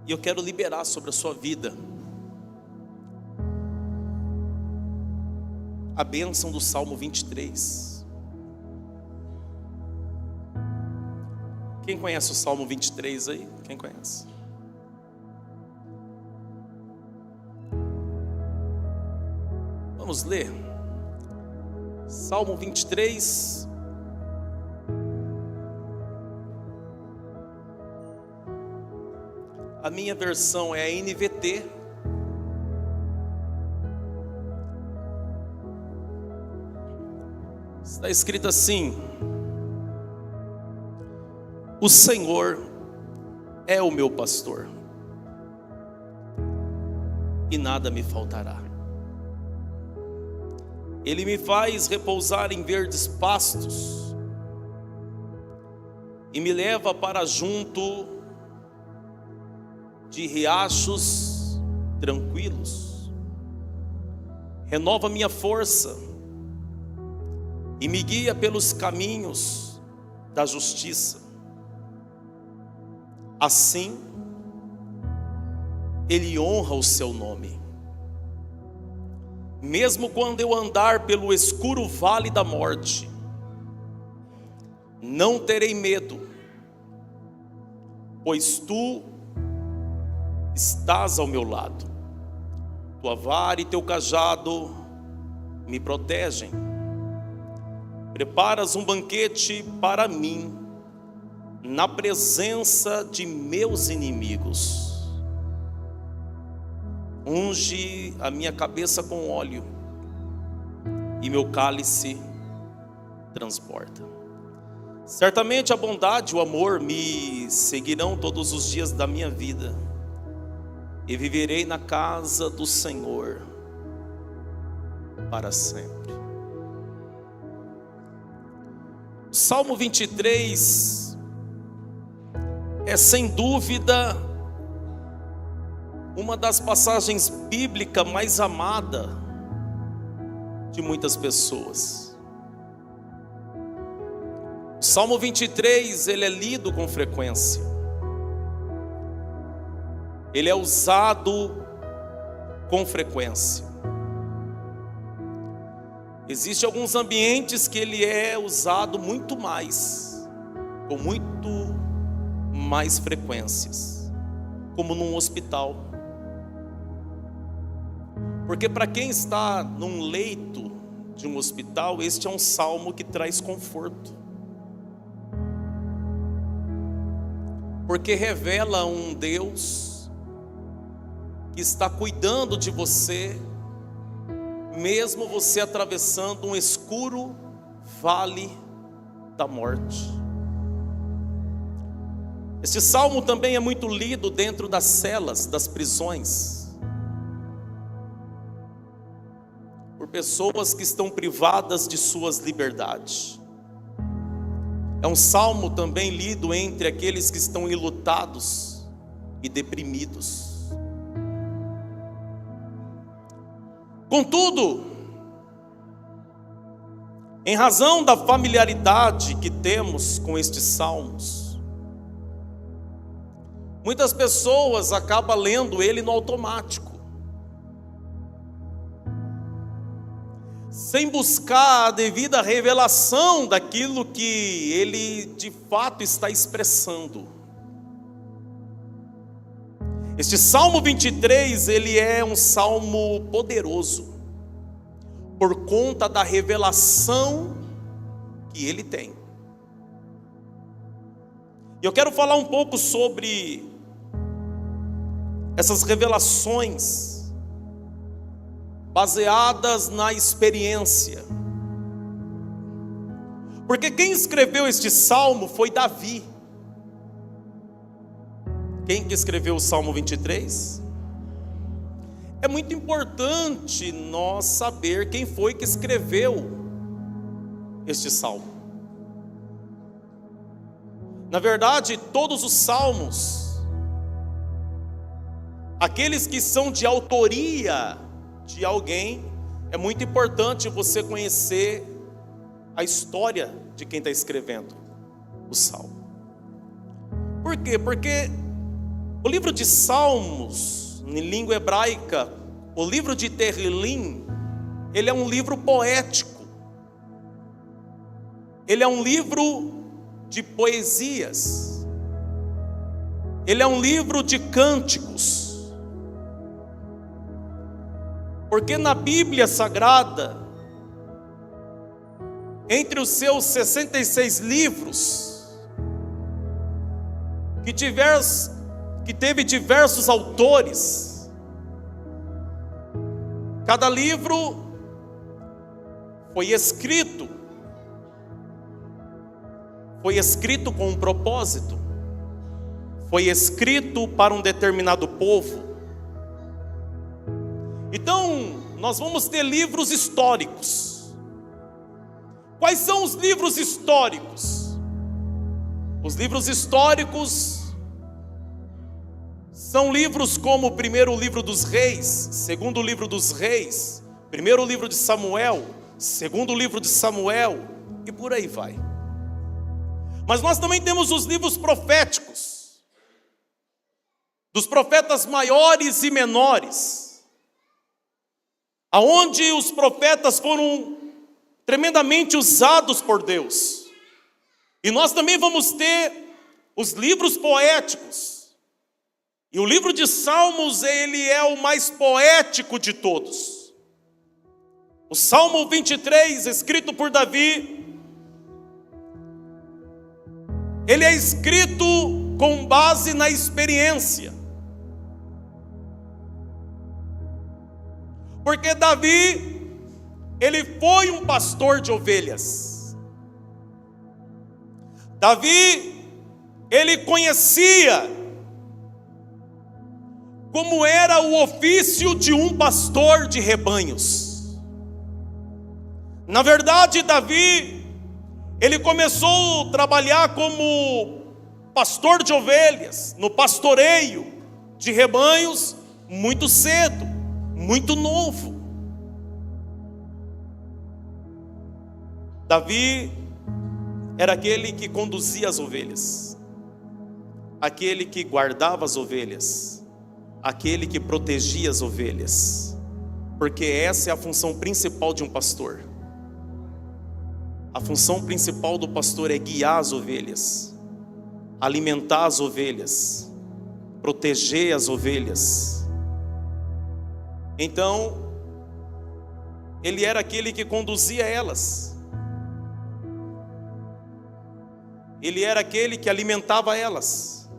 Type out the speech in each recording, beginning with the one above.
E eu quero liberar sobre a sua vida a bênção do Salmo 23. Quem conhece o Salmo 23 aí? Quem conhece? Vamos ler. Salmo 23. A minha versão é a NVT. Está escrito assim: o Senhor é o meu pastor, e nada me faltará. Ele me faz repousar em verdes pastos, e me leva para junto de riachos tranquilos. Renova minha força e me guia pelos caminhos da justiça. Assim, Ele honra o seu nome. Mesmo quando eu andar pelo escuro vale da morte, não terei medo, pois Tu estás ao meu lado. Tua vara e teu cajado me protegem. Preparas um banquete para mim na presença de meus inimigos. Unge a minha cabeça com óleo e meu cálice transborda. Certamente a bondade e o amor me seguirão todos os dias da minha vida, e viverei na casa do Senhor para sempre. O Salmo 23 é sem dúvida uma das passagens bíblicas mais amadas de muitas pessoas. O Salmo 23, ele é lido com frequência. Ele é usado com frequência. Existem alguns ambientes que ele é usado muito mais, com muito mais frequências, como num hospital. Porque para quem está num leito de um hospital, este é um salmo que traz conforto. Porque revela um Deus que está cuidando de você, mesmo você atravessando um escuro vale da morte. Este salmo também é muito lido dentro das celas, das prisões, por pessoas que estão privadas de suas liberdades. É um salmo também lido entre aqueles que estão enlutados e deprimidos. Contudo, em razão da familiaridade que temos com estes salmos, muitas pessoas acabam lendo ele no automático, sem buscar a devida revelação daquilo que ele de fato está expressando. Este Salmo 23, ele é um salmo poderoso, por conta da revelação que ele tem. E eu quero falar um pouco sobre essas revelações, baseadas na experiência. Porque quem escreveu este salmo foi Davi. Quem que escreveu o Salmo 23? É muito importante nós saber quem foi que escreveu este salmo. Na verdade, todos os salmos, aqueles que são de autoria de alguém, é muito importante você conhecer a história de quem está escrevendo o salmo. Por quê? Porque O livro de Salmos, em língua hebraica, o livro de Terrilim, ele é um livro poético. Ele é um livro de poesias. Ele é um livro de cânticos. Porque na Bíblia Sagrada, entre os seus 66 livros, que teve diversos autores, cada livro foi escrito com um propósito, foi escrito para um determinado povo. Então, nós vamos ter livros históricos. Quais são os livros históricos? Os livros históricos são livros como o primeiro livro dos reis, segundo livro dos reis, primeiro livro de Samuel, segundo livro de Samuel, e por aí vai. Mas nós também temos os livros proféticos, dos profetas maiores e menores, aonde os profetas foram tremendamente usados por Deus. E nós também vamos ter os livros poéticos. E o livro de Salmos, ele é o mais poético de todos. O Salmo 23, escrito por Davi, ele é escrito com base na experiência. Porque Davi, ele foi um pastor de ovelhas. Davi, ele conhecia como era o ofício de um pastor de rebanhos. Na verdade, Davi, ele começou a trabalhar como pastor de ovelhas, no pastoreio de rebanhos, muito cedo, muito novo. Davi era aquele que conduzia as ovelhas, aquele que guardava as ovelhas, aquele que protegia as ovelhas, porque essa é a função principal de um pastor. A função principal do pastor é guiar as ovelhas, alimentar as ovelhas, proteger as ovelhas. Então, ele era aquele que conduzia elas. Ele era aquele que alimentava elas.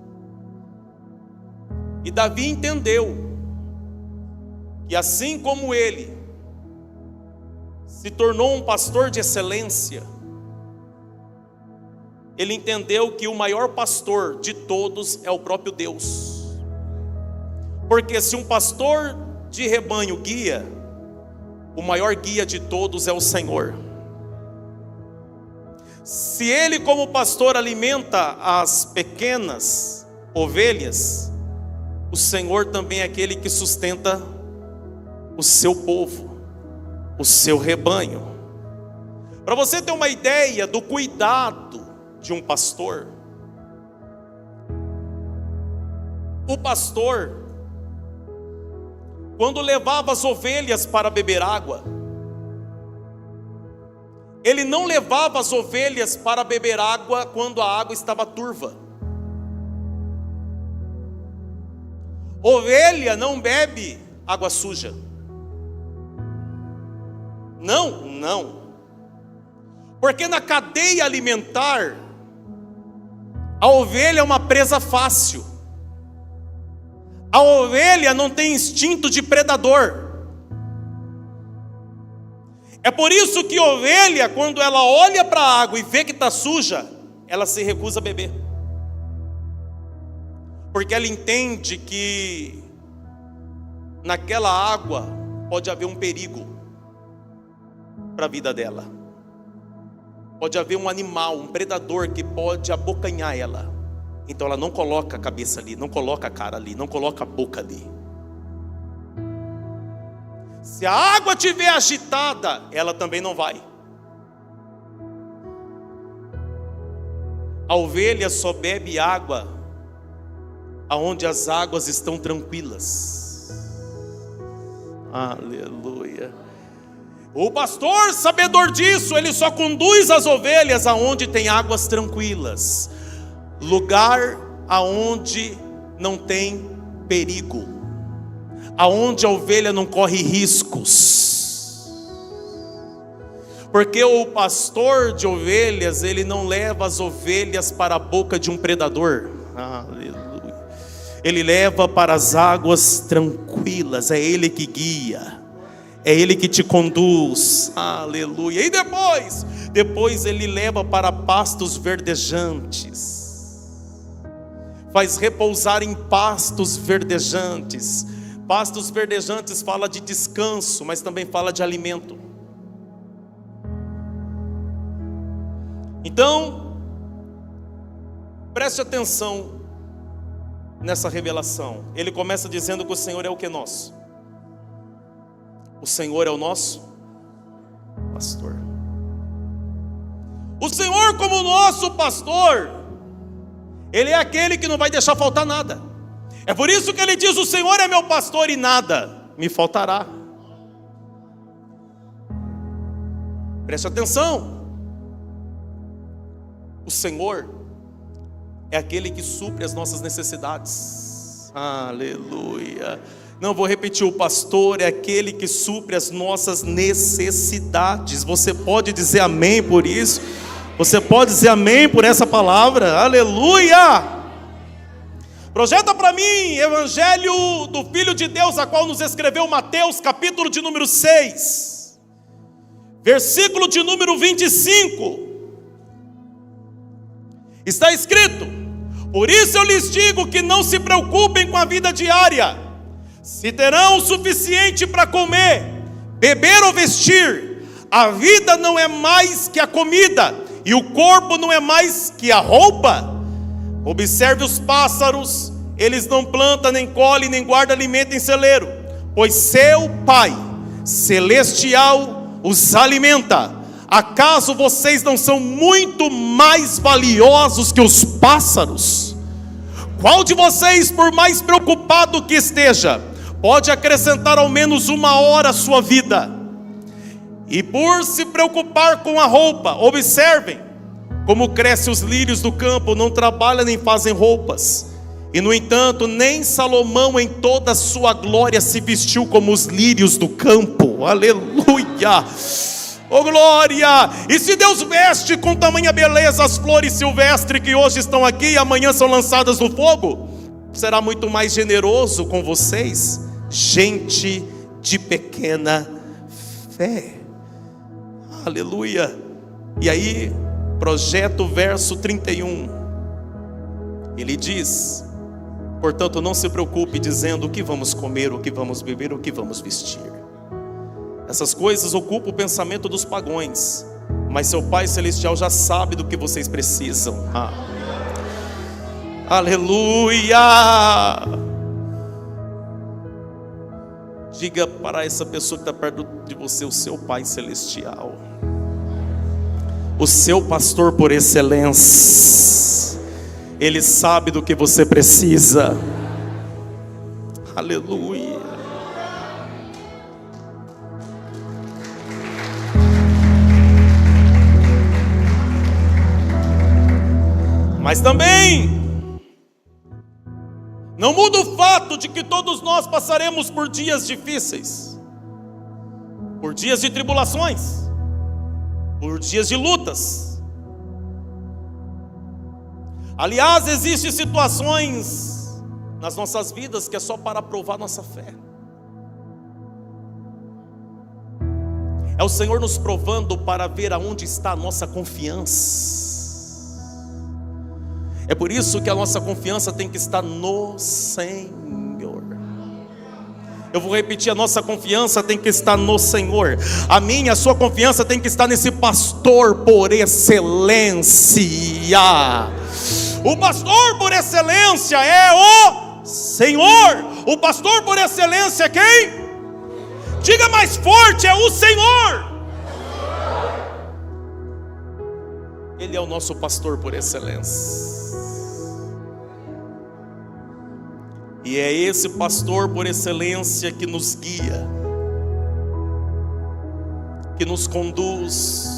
E Davi entendeu que assim como ele se tornou um pastor de excelência, ele entendeu que o maior pastor de todos é o próprio Deus. Porque se um pastor de rebanho guia, o maior guia de todos é o Senhor. Se ele como pastor alimenta as pequenas ovelhas, o Senhor também é aquele que sustenta o seu povo, o seu rebanho. Para você ter uma ideia do cuidado de um pastor, o pastor, quando levava as ovelhas para beber água, ele não levava as ovelhas para beber água quando a água estava turva. Ovelha não bebe água suja. Não. Porque na cadeia alimentar, a ovelha é uma presa fácil. A ovelha não tem instinto de predador. É por isso que ovelha, quando ela olha para a água e vê que está suja, ela se recusa a beber. Porque ela entende que naquela água pode haver um perigo para a vida dela. Pode haver um animal, um predador que pode abocanhar ela. Então ela não coloca a cabeça ali, não coloca a cara ali, não coloca a boca ali. Se a água estiver agitada, ela também não vai. A ovelha só bebe água aonde as águas estão tranquilas. Aleluia. O pastor, sabedor disso, ele só conduz as ovelhas aonde tem águas tranquilas, lugar aonde não tem perigo, aonde a ovelha não corre riscos. Porque o pastor de ovelhas, ele não leva as ovelhas para a boca de um predador. Aleluia. Ele leva para as águas tranquilas, é Ele que guia, é Ele que te conduz. Aleluia. E depois Ele leva para pastos verdejantes, faz repousar em pastos verdejantes. Pastos verdejantes fala de descanso, mas também fala de alimento. Então, preste atenção nessa revelação. Ele começa dizendo que o Senhor é o que nosso? O Senhor é o nosso pastor. O Senhor, como nosso pastor, Ele é aquele que não vai deixar faltar nada. É por isso que Ele diz: o Senhor é meu pastor e nada me faltará. Preste atenção. O Senhor é aquele que supre as nossas necessidades. Aleluia. Não, vou repetir: o pastor é aquele que supre as nossas necessidades. Você pode dizer amém por isso? Você pode dizer amém por essa palavra? Aleluia. Projeta para mim Evangelho do Filho de Deus, a qual nos escreveu Mateus, capítulo de número 6, versículo de número 25. Está escrito: por isso eu lhes digo que não se preocupem com a vida diária, se terão o suficiente para comer, beber ou vestir. A vida não é mais que a comida, e o corpo não é mais que a roupa. Observe os pássaros, eles não plantam, nem colhem, nem guardam alimento em celeiro, pois seu Pai Celestial os alimenta. Acaso vocês não são muito mais valiosos que os pássaros? Qual de vocês, por mais preocupado que esteja, pode acrescentar ao menos uma hora à sua vida? E por se preocupar com a roupa, observem como crescem os lírios do campo, não trabalham nem fazem roupas. E no entanto, nem Salomão em toda a sua glória se vestiu como os lírios do campo. Aleluia! Oh glória! E se Deus veste com tamanha beleza as flores silvestres que hoje estão aqui e amanhã são lançadas no fogo, será muito mais generoso com vocês, gente de pequena fé. Aleluia! E aí, projeta o verso 31. Ele diz: portanto, não se preocupe dizendo o que vamos comer, o que vamos beber, o que vamos vestir. Essas coisas ocupam o pensamento dos pagãos, mas seu Pai Celestial já sabe do que vocês precisam. Aleluia! Diga para essa pessoa que está perto de você: o seu Pai Celestial, o seu pastor por excelência, Ele sabe do que você precisa. Aleluia. Mas também não muda o fato de que todos nós passaremos por dias difíceis, por dias de tribulações, por dias de lutas. Aliás, existem situações nas nossas vidas que é só para provar nossa fé. É o Senhor nos provando para ver aonde está a nossa confiança. É por isso que a nossa confiança tem que estar no Senhor. Eu vou repetir: a nossa confiança tem que estar no Senhor. A minha, a sua confiança tem que estar nesse pastor por excelência. O pastor por excelência é o Senhor. O pastor por excelência é quem? Diga mais forte: é o Senhor. Ele é o nosso pastor por excelência. E é esse pastor por excelência que nos guia, que nos conduz.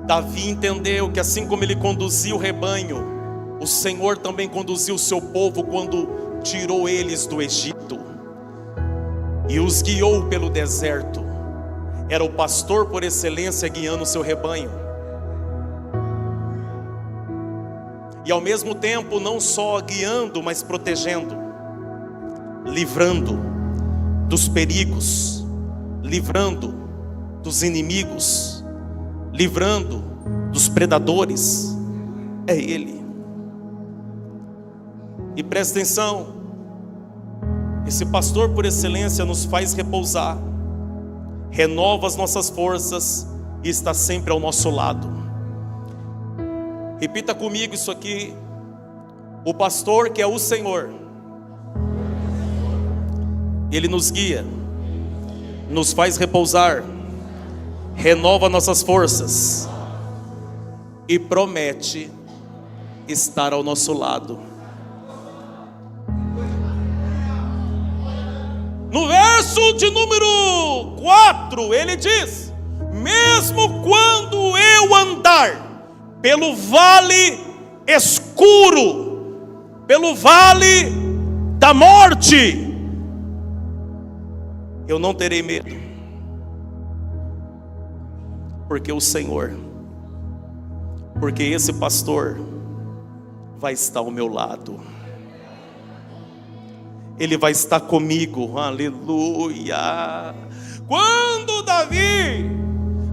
Davi entendeu que assim como ele conduziu o rebanho, o Senhor também conduziu o seu povo quando tirou eles do Egito e os guiou pelo deserto. Era o pastor por excelência guiando o seu rebanho. E ao mesmo tempo não só guiando, mas protegendo, livrando dos perigos, livrando dos inimigos, livrando dos predadores. É Ele. E presta atenção, esse pastor por excelência nos faz repousar, renova as nossas forças e está sempre ao nosso lado. Repita comigo isso aqui: o pastor que é o Senhor, Ele nos guia, nos faz repousar, renova nossas forças e promete estar ao nosso lado. No verso de número 4, ele diz: mesmo quando eu andar pelo vale escuro, pelo vale da morte, eu não terei medo, porque o Senhor, porque esse pastor vai estar ao meu lado. Ele vai estar comigo, aleluia. Quando Davi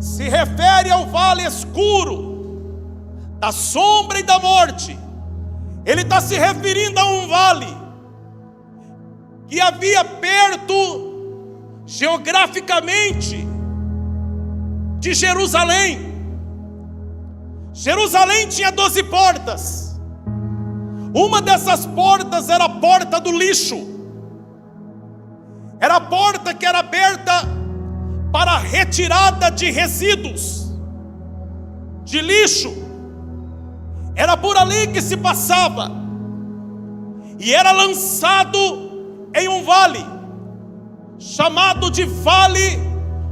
se refere ao vale escuro, da sombra e da morte, ele está se referindo a um vale que havia perto, geograficamente, de Jerusalém. Jerusalém tinha 12 portas. Uma dessas portas era a porta do lixo. Era a porta que era aberta para a retirada de resíduos, de lixo. Era por ali que se passava. E era lançado em um vale, chamado de Vale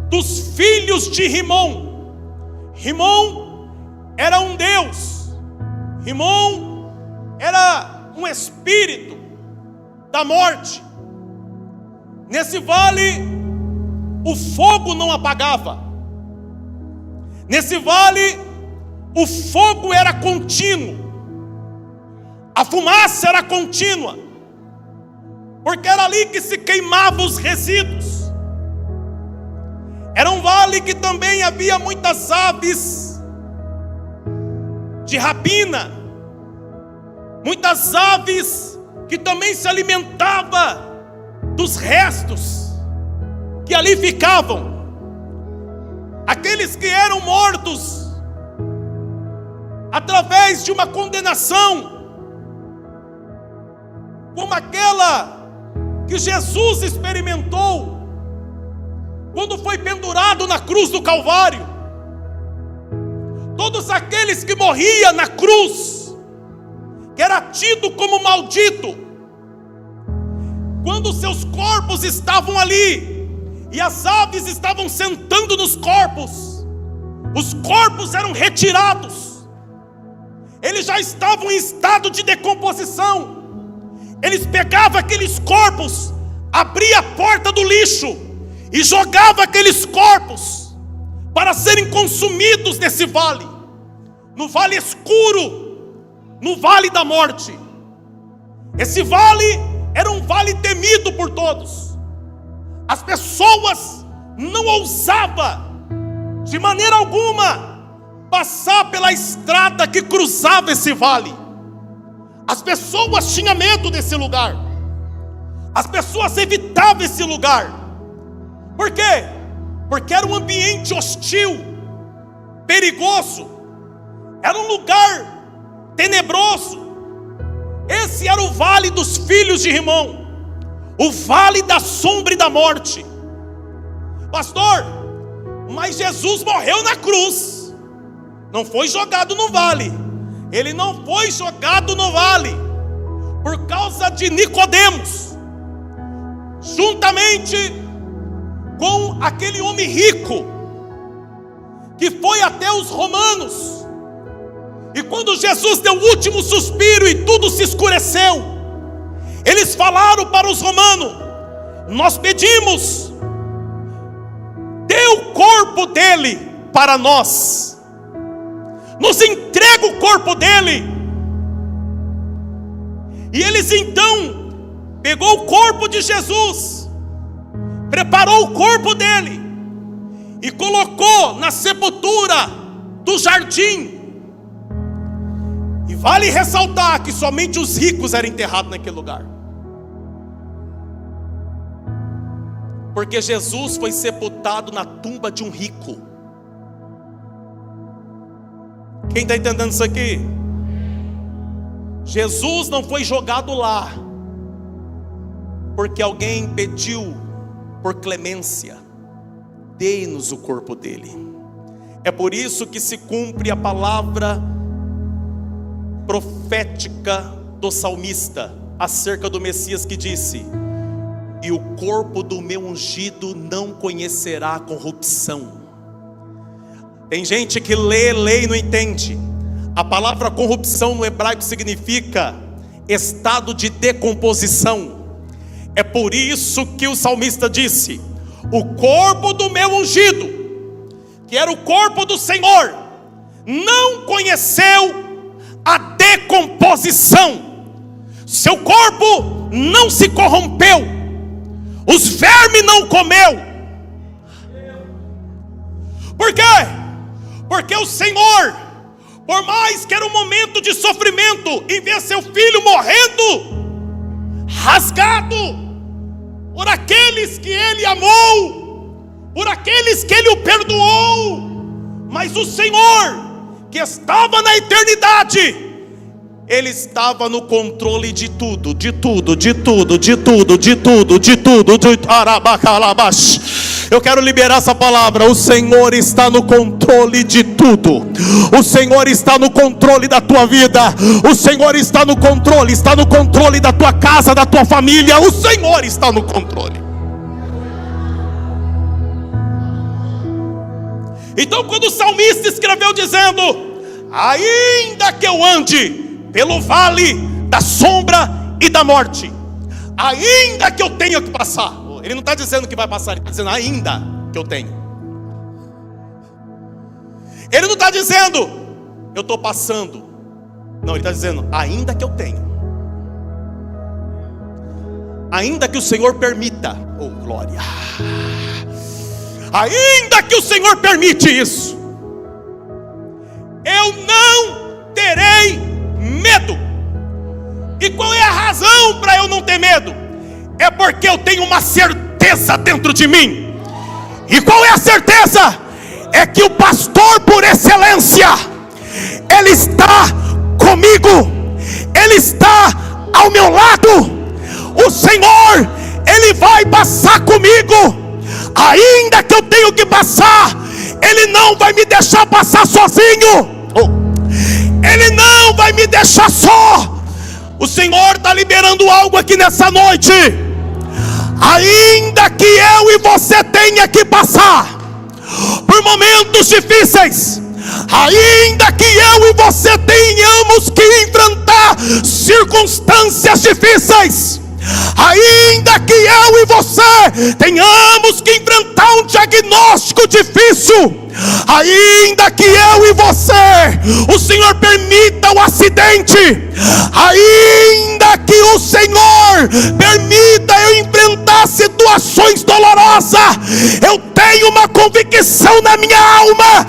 dos Filhos de Rimom. Rimom era um deus. Rimom era um espírito da morte. Nesse vale, o fogo não apagava. Nesse vale, o fogo era contínuo. A fumaça era contínua. Porque era ali que se queimavam os resíduos. Era um vale que também havia muitas aves de rapina. Muitas aves que também se alimentavam dos restos que ali ficavam. Aqueles que eram mortos através de uma condenação, como aquela que Jesus experimentou quando foi pendurado na cruz do Calvário. Todos aqueles que morriam na cruz, que era tido como maldito, quando seus corpos estavam ali e as aves estavam sentando nos corpos, os corpos eram retirados. Eles já estavam em estado de decomposição. Eles pegavam aqueles corpos, abriam a porta do lixo e jogavam aqueles corpos para serem consumidos nesse vale, no vale escuro, no vale da morte. Esse vale era um vale temido por todos. As pessoas não ousavam de maneira alguma passar pela estrada que cruzava esse vale. As pessoas tinham medo desse lugar. As pessoas evitavam esse lugar. Por quê? Porque era um ambiente hostil, perigoso. Era um lugar tenebroso. Esse era o vale dos filhos de Rimom, o vale da sombra e da morte. Pastor, mas Jesus morreu na cruz, não foi jogado no vale. Ele não foi jogado no vale. por causa de Nicodemos, juntamente com aquele homem rico, que foi até os romanos, e quando Jesus deu o último suspiro e tudo se escureceu, eles falaram para os romanos: nós pedimos, dê o corpo dele para nós, nos entrega o corpo dele. E eles então pegou o corpo de Jesus, preparou o corpo dele e colocou na sepultura do jardim. E vale ressaltar que somente os ricos eram enterrados naquele lugar, porque Jesus foi sepultado na tumba de um rico. Quem está entendendo isso aqui? Jesus não foi jogado lá porque alguém pediu por clemência: dê-nos o corpo dele. É por isso que se cumpre a palavra profética do salmista acerca do Messias, que disse: e o corpo do meu ungido não conhecerá corrupção. Tem gente que lê e não entende. A palavra corrupção no hebraico significa estado de decomposição. É por isso que o salmista disse: o corpo do meu ungido, que era o corpo do Senhor, não conheceu a decomposição. Seu corpo não se corrompeu, os vermes não comeu. Por quê? Porque o Senhor, por mais que era um momento de sofrimento, em ver seu filho morrendo, rasgado por aqueles que ele amou, por aqueles que ele o perdoou, mas o Senhor, que estava na eternidade, ele estava no controle de tudo, de tudo, de tudo, de tudo, de tudo, de tudo, de arabacalabash. Eu quero liberar essa palavra. O Senhor está no controle de tudo. O Senhor está no controle da tua vida. O Senhor está no controle da tua casa, da tua família. O Senhor está no controle. Então, quando o salmista escreveu dizendo: ainda que eu ande pelo vale da sombra e da morte, ainda que eu tenha que passar. Ele não está dizendo que vai passar, ele está dizendo ainda que eu tenho. Ele não está dizendo eu estou passando. Não, ele está dizendo ainda que eu tenho. Ainda que o Senhor permita. Oh, glória. Ainda que o Senhor permite isso, eu não terei medo. E qual é a razão para eu não ter medo? É porque eu tenho uma certeza dentro de mim. E qual é a certeza? É que o pastor por excelência, ele está comigo, ele está ao meu lado. O Senhor, ele vai passar comigo. Ainda que eu tenho que passar, ele não vai me deixar passar sozinho. Ele não vai me deixar só. O Senhor está liberando algo aqui nessa noite. Ainda que eu e você tenha que passar por momentos difíceis, ainda que eu e você tenhamos que enfrentar circunstâncias difíceis, ainda que eu e você tenhamos que enfrentar um diagnóstico difícil, ainda que eu e você, o Senhor permita o acidente, ainda que o Senhor permita eu enfrentar situações dolorosas, eu tenho uma convicção na minha alma,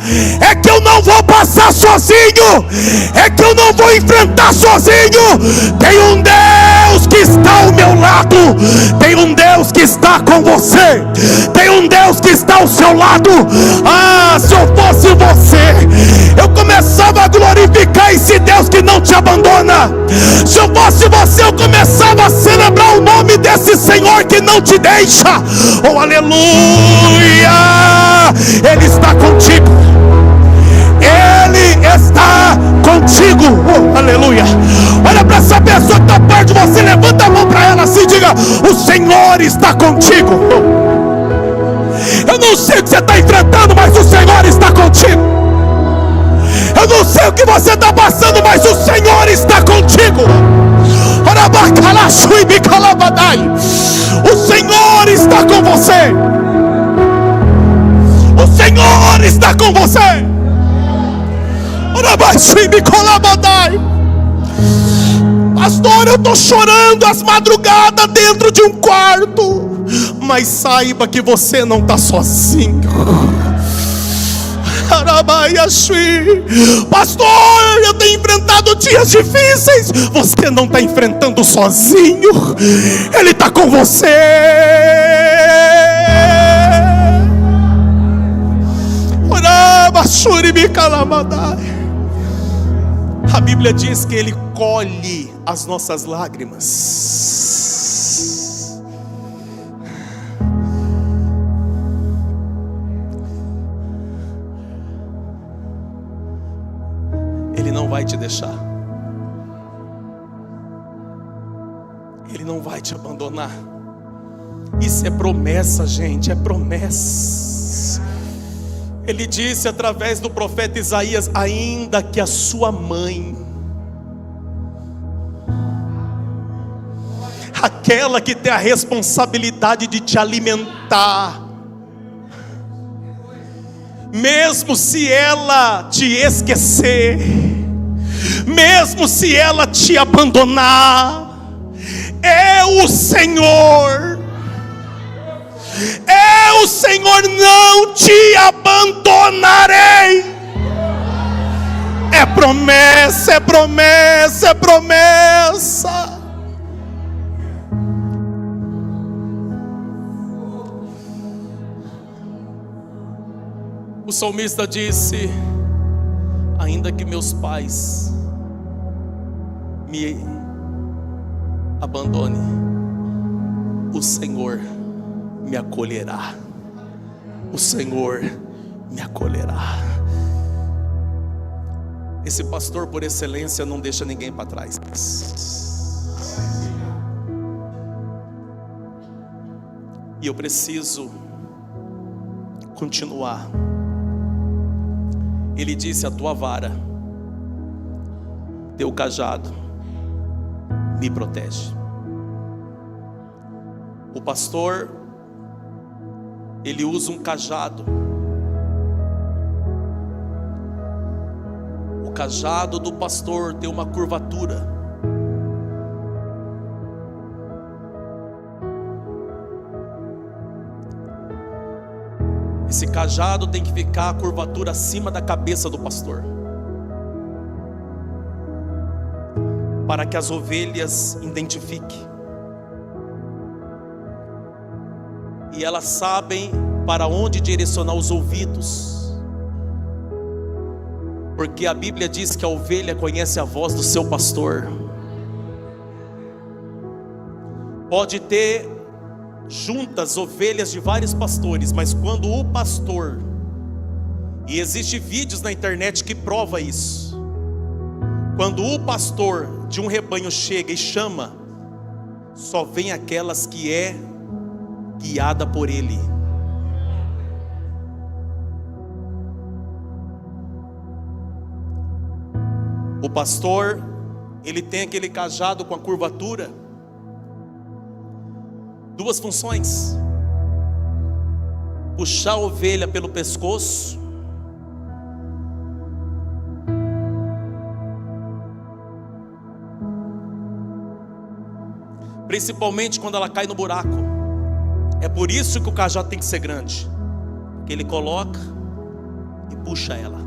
é que eu não vou passar sozinho, é que eu não vou enfrentar sozinho. Tem um Deus que está ao meu lado, tem um Deus que está com você, tem um Deus que está ao seu lado. Se eu fosse você, eu começava a glorificar esse Deus que não te abandona. Se eu fosse você, eu começava a celebrar o nome desse Senhor que não te deixa. Oh, aleluia! Ele está contigo. Ele está contigo. Oh, aleluia! Olha para essa pessoa que está perto de você. está contigo. Eu não sei o que você está enfrentando, mas o Senhor está contigo. Eu não sei o que você está passando, mas o Senhor está contigo. O Senhor está com você. O Senhor está com você. Pastor, eu estou chorando às madrugadas dentro de um quarto. Mas saiba que você não está sozinho. Pastor, eu tenho enfrentado dias difíceis. Você não está enfrentando sozinho. Ele está com você. A Bíblia diz que Ele colhe as nossas lágrimas. Ele não vai te deixar. Ele não vai te abandonar. Isso é promessa, gente, é promessa. Ele disse através do profeta Isaías: ainda que a sua mãe, aquela que tem a responsabilidade de te alimentar, mesmo se ela te esquecer, mesmo se ela te abandonar, o Senhor, não te abandonarei. É promessa, é promessa, é promessa. O salmista disse: ainda que meus pais me abandonem, o Senhor me acolherá. O Senhor me acolherá. Esse pastor por excelência não deixa ninguém para trás. E eu preciso continuar. Ele disse: a tua vara, teu cajado me protege. O pastor, ele usa um cajado. O cajado do pastor tem uma curvatura. Esse cajado tem que ficar a curvatura acima da cabeça do pastor, para que as ovelhas identifiquem. E elas sabem para onde direcionar os ouvidos, porque a Bíblia diz que a ovelha conhece a voz do seu pastor. Pode ter juntas ovelhas de vários pastores, mas quando o pastor, e existem vídeos na internet que prova isso, quando o pastor de um rebanho chega e chama, só vem aquelas que é guiada por ele. O pastor, ele tem aquele cajado com a curvatura, duas funções: puxar a ovelha pelo pescoço, principalmente quando ela cai no buraco. É por isso que o cajado tem que ser grande, que ele coloca e puxa ela.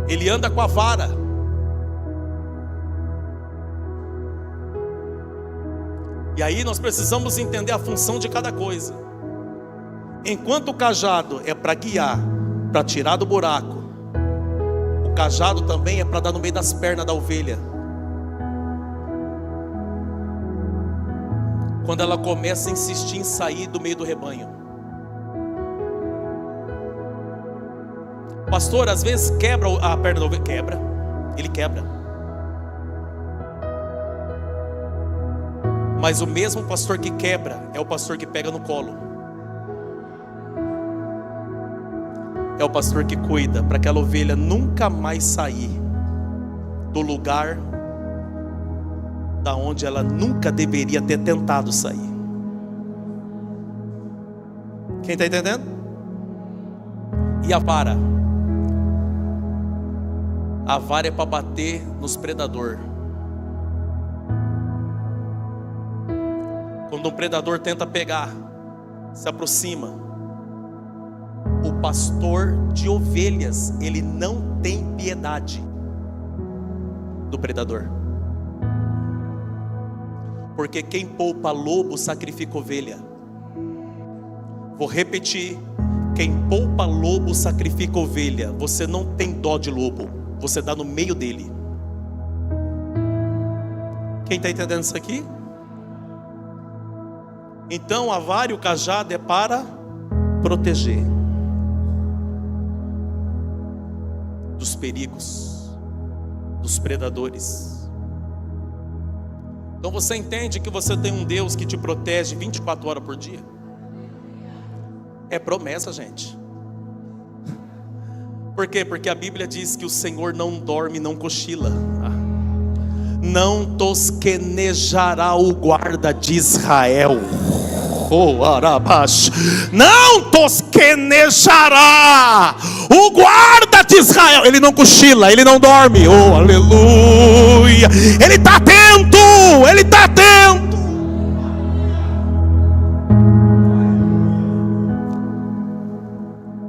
Ele anda com a vara. E aí nós precisamos entender a função de cada coisa. Enquanto o cajado é para guiar, para tirar do buraco, o cajado também é para dar no meio das pernas da ovelha. Quando ela começa a insistir em sair do meio do rebanho. Pastor, às vezes quebra a perna da ovelha. Quebra. ele quebra. Mas o mesmo pastor que quebra é o pastor que pega no colo. É o pastor que cuida para aquela ovelha nunca mais sair do lugar da onde ela nunca deveria ter tentado sair. Quem está entendendo? E a vara? A vara é para bater nos predadores. Quando um predador tenta pegar, se aproxima, o pastor de ovelhas, ele não tem piedade do predador. Porque quem poupa lobo sacrifica ovelha. Vou repetir: quem poupa lobo sacrifica ovelha. Você não tem dó de lobo, você dá no meio dele. Quem está entendendo isso aqui? Então a vara e o cajado é para proteger dos perigos, dos predadores. Então você entende que você tem um Deus que te protege 24 horas por dia? É promessa, gente. Por quê? Porque a Bíblia diz que o Senhor não dorme, não cochila. Não tosquenejará o guarda de Israel. Não tosquenejará o guarda de Israel. Ele não cochila, ele não dorme. Oh, aleluia. Ele está atento, ele está atento.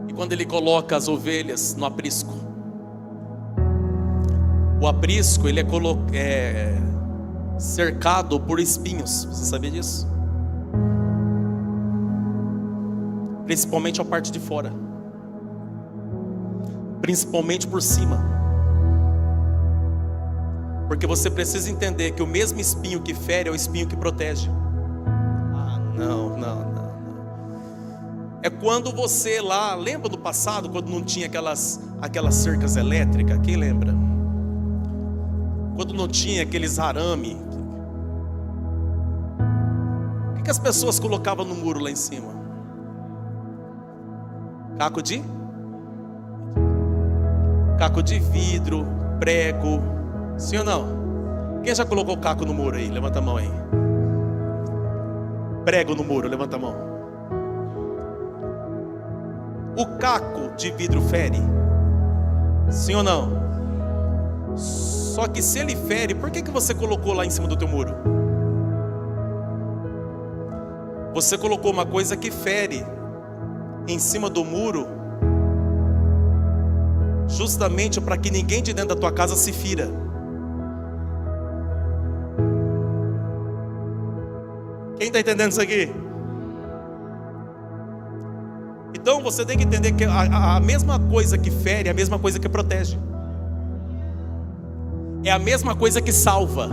E quando ele coloca as ovelhas no aprisco, o aprisco ele é cercado por espinhos. Você sabia disso? Principalmente a parte de fora, principalmente por cima, porque você precisa entender que o mesmo espinho que fere é o espinho que protege. Não. É quando você lá, lembra do passado, quando não tinha aquelas cercas elétricas? Quem lembra? Quando não tinha aqueles arame, o que as pessoas colocavam no muro lá em cima? Caco de vidro, prego. Sim ou não? Quem já colocou caco no muro aí? Levanta a mão aí. Prego no muro, levanta a mão. O caco de vidro fere? Sim ou não? Só que se ele fere, por que você colocou lá em cima do teu muro? Você colocou uma coisa que fere em cima do muro, justamente para que ninguém de dentro da tua casa se fira. Quem está entendendo isso aqui? Então você tem que entender que a mesma coisa que fere é a mesma coisa que protege, é a mesma coisa que salva.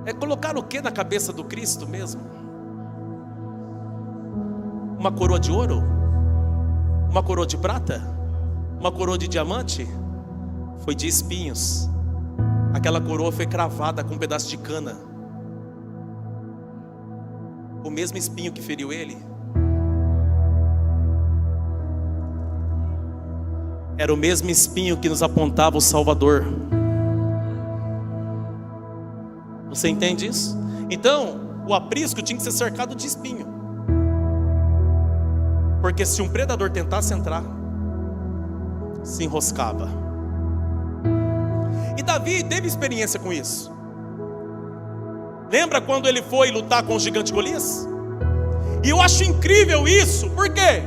É colocar o que na cabeça do Cristo mesmo? Uma coroa de ouro? Uma coroa de prata? Uma coroa de diamante? Foi de espinhos. Aquela coroa foi cravada com um pedaço de cana. O mesmo espinho que feriu ele era o mesmo espinho que nos apontava o Salvador. Você entende isso? Então, o aprisco tinha que ser cercado de espinho, porque se um predador tentasse entrar, se enroscava. E Davi teve experiência com isso. Lembra quando ele foi lutar com o gigante Golias? E eu acho incrível isso. Por quê?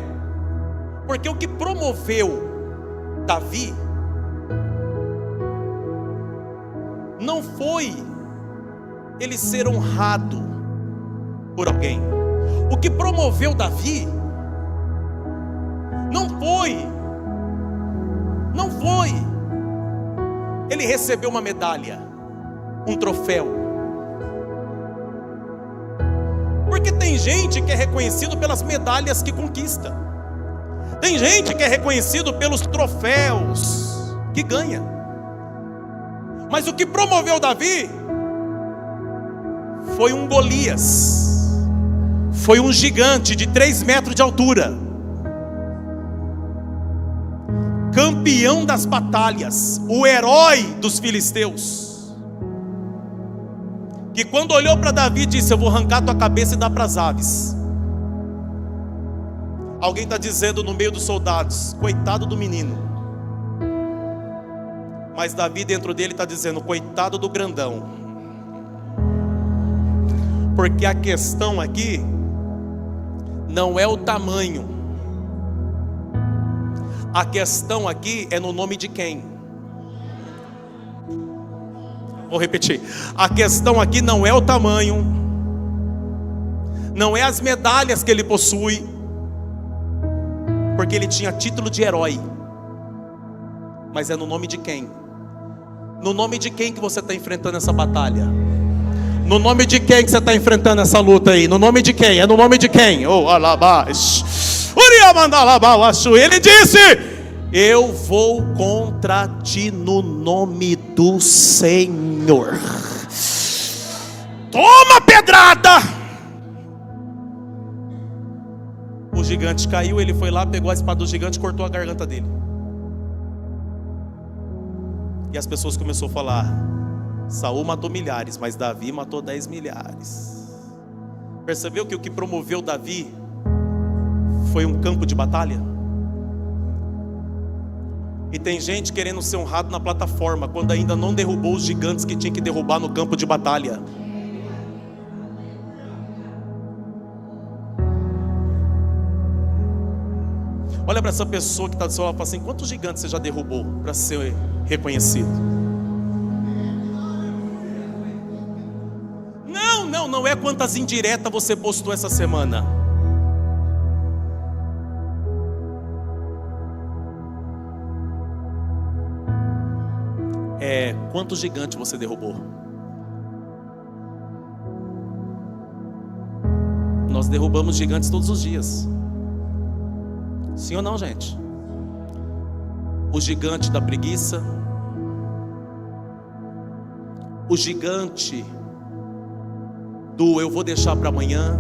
Porque o que promoveu Davi não foi ele ser honrado por alguém. O que promoveu Davi não foi ele receber uma medalha, um troféu. Porque tem gente que é reconhecido pelas medalhas que conquista. Tem gente que é reconhecido pelos troféus que ganha. Mas o que promoveu Davi foi um Golias, foi um gigante de 3 metros de altura, campeão das batalhas, o herói dos filisteus, que quando olhou para Davi disse: eu vou arrancar tua cabeça e dar para as aves. Alguém está dizendo no meio dos soldados: coitado do menino. Mas Davi dentro dele está dizendo: coitado do grandão. Porque a questão aqui não é o tamanho. A questão aqui é no nome de quem? Vou repetir. A questão aqui não é o tamanho, não é as medalhas que ele possui, porque ele tinha título de herói, mas é no nome de quem? No nome de quem que você está enfrentando essa batalha? No nome de quem que você está enfrentando essa luta aí? No nome de quem? É no nome de quem? Oh, alabás. Ele disse: eu vou contra ti no nome do Senhor. Toma pedrada! O gigante caiu, ele foi lá, pegou a espada do gigante e cortou a garganta dele. E as pessoas começaram a falar: Saul matou milhares, mas Davi matou 10 milhares. Percebeu que o que promoveu Davi foi um campo de batalha? E tem gente querendo ser honrado na plataforma, quando ainda não derrubou os gigantes que tinha que derrubar no campo de batalha. Olha para essa pessoa que está do seu lado e fala assim: quantos gigantes você já derrubou para ser reconhecido? Não é quantas indiretas você postou essa semana. É quantos gigantes você derrubou. Nós derrubamos gigantes todos os dias. Sim ou não, gente? O gigante da preguiça, o gigante do eu vou deixar para amanhã,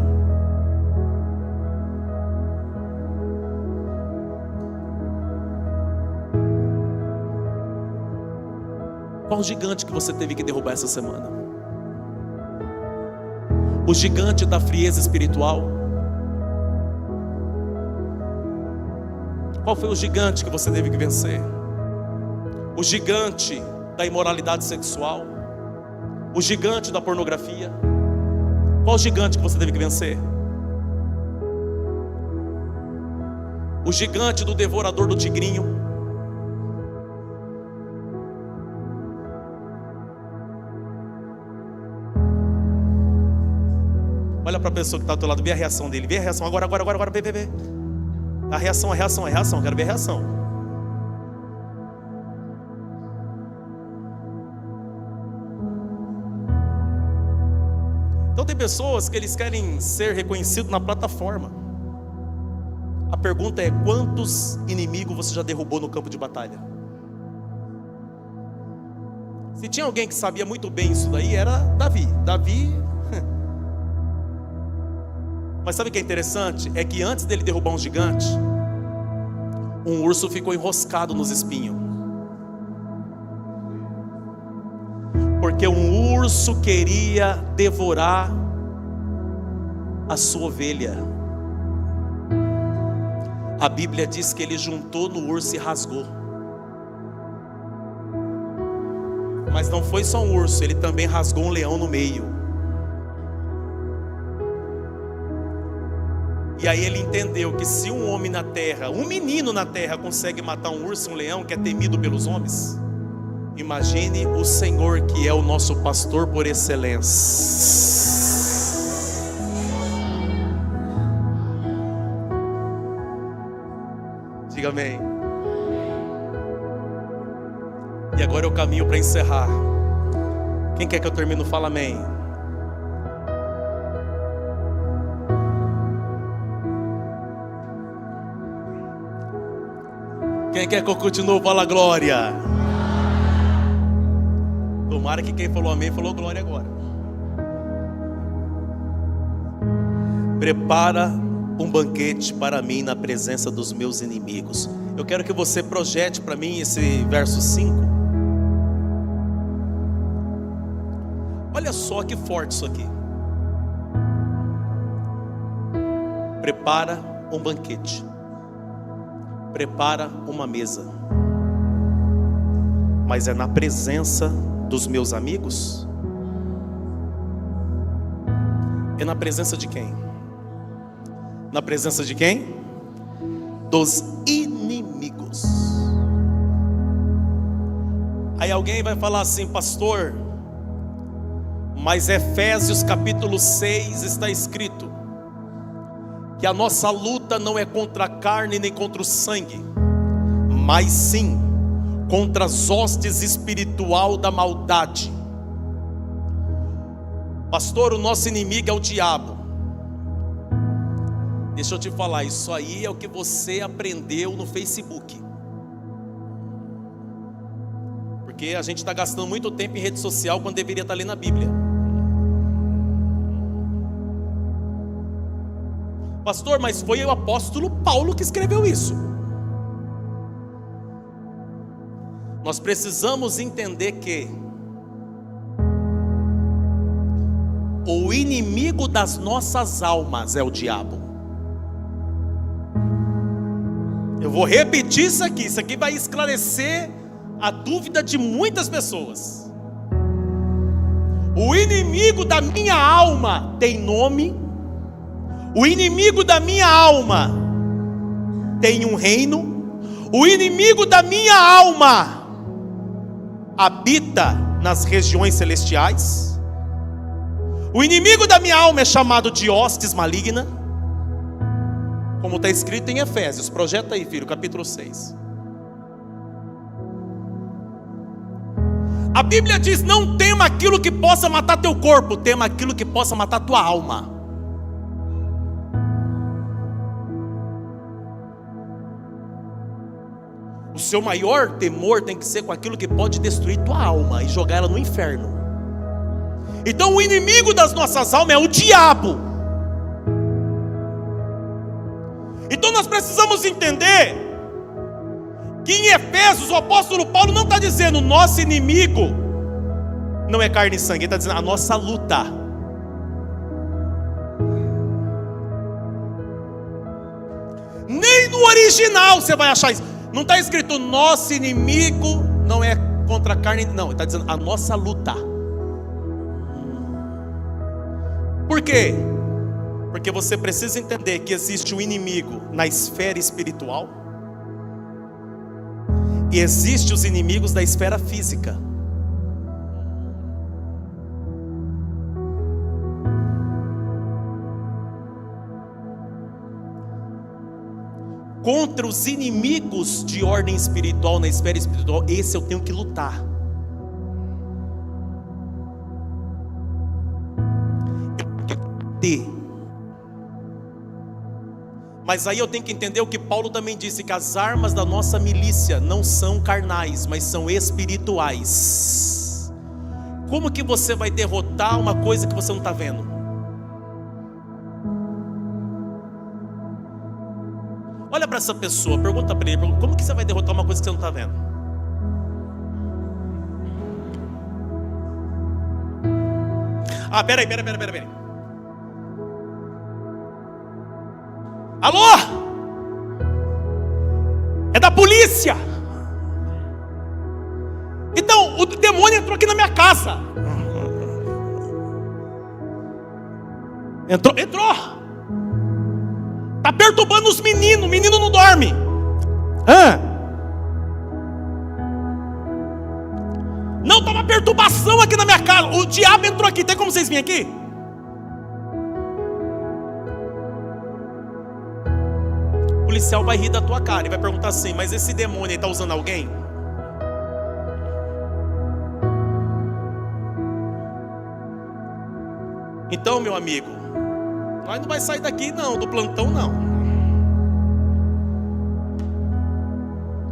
qual gigante que você teve que derrubar essa semana? O gigante da frieza espiritual? Qual foi o gigante que você teve que vencer? O gigante da imoralidade sexual? O gigante da pornografia? Qual gigante que você teve que vencer? O gigante do devorador do tigrinho? Olha para a pessoa que está do teu lado, vê a reação dele, vê a reação, agora, vê. A reação, quero ver a reação. Então tem pessoas que eles querem ser reconhecidos na plataforma. A pergunta é: quantos inimigos você já derrubou no campo de batalha? Se tinha alguém que sabia muito bem isso daí, era Davi. Mas sabe o que é interessante? É que antes dele derrubar um gigante, um urso ficou enroscado nos espinhos. Porque um urso queria devorar a sua ovelha. A Bíblia diz que ele juntou no urso e rasgou. Mas não foi só um urso, ele também rasgou um leão no meio. E aí ele entendeu que se um homem na terra, um menino na terra consegue matar um urso e um leão que é temido pelos homens, imagine o Senhor, que é o nosso pastor por excelência. Diga amém. E agora eu caminho para encerrar. Quem quer que eu termine? Fala amém. Quem quer que eu continue? Fala glória. Tomara que quem falou amém falou glória agora. Prepara um banquete para mim na presença dos meus inimigos. Eu quero que você projete para mim esse verso 5. Olha só que forte isso aqui. Prepara um banquete. Prepara uma mesa. Mas é na presença dos meus amigos? É na presença de quem? Na presença de quem? Dos inimigos. Aí alguém vai falar assim: pastor, mas Efésios capítulo 6 está escrito que a nossa luta não é contra a carne nem contra o sangue, mas sim contra as hostes espiritual da maldade. Pastor, o nosso inimigo é o diabo. Deixa eu te falar, isso aí é o que você aprendeu no Facebook. Porque a gente está gastando muito tempo em rede social quando deveria estar lendo a Bíblia. Pastor, mas foi o apóstolo Paulo que escreveu isso. Nós precisamos entender que o inimigo das nossas almas é o diabo. Eu vou repetir isso aqui vai esclarecer a dúvida de muitas pessoas. O inimigo da minha alma tem nome. O inimigo da minha alma tem um reino. O inimigo da minha alma habita nas regiões celestiais. O inimigo da minha alma é chamado de hostes maligna, como está escrito em Efésios. Projeta aí, filho, capítulo 6. A Bíblia diz: não tema aquilo que possa matar teu corpo, tema aquilo que possa matar tua alma. O seu maior temor tem que ser com aquilo que pode destruir tua alma e jogar ela no inferno. Então o inimigo das nossas almas é o diabo. Então nós precisamos entender que em Efésios o apóstolo Paulo não está dizendo nosso inimigo não é carne e sangue, ele está dizendo a nossa luta. Nem no original você vai achar isso. Não está escrito nosso inimigo não é contra a carne, não, ele está dizendo a nossa luta. Por quê? Porque você precisa entender que existe um inimigo na esfera espiritual e existe os inimigos da esfera física. Contra os inimigos de ordem espiritual na esfera espiritual, esse eu tenho que lutar. Mas aí eu tenho que entender o que Paulo também disse, que as armas da nossa milícia não são carnais, mas são espirituais. Como que você vai derrotar uma coisa que você não está vendo? Olha para essa pessoa, pergunta para ele, como que você vai derrotar uma coisa que você não está vendo? Ah, peraí. Alô? É da polícia. Então, o demônio entrou aqui na minha casa. Entrou. Está perturbando os meninos. O menino não dorme. Não, está uma perturbação aqui na minha casa. O diabo entrou aqui. Tem como vocês virem aqui? O policial vai rir da tua cara e vai perguntar assim: mas esse demônio aí está usando alguém? Então, meu amigo, nós não vai sair daqui não, do plantão não.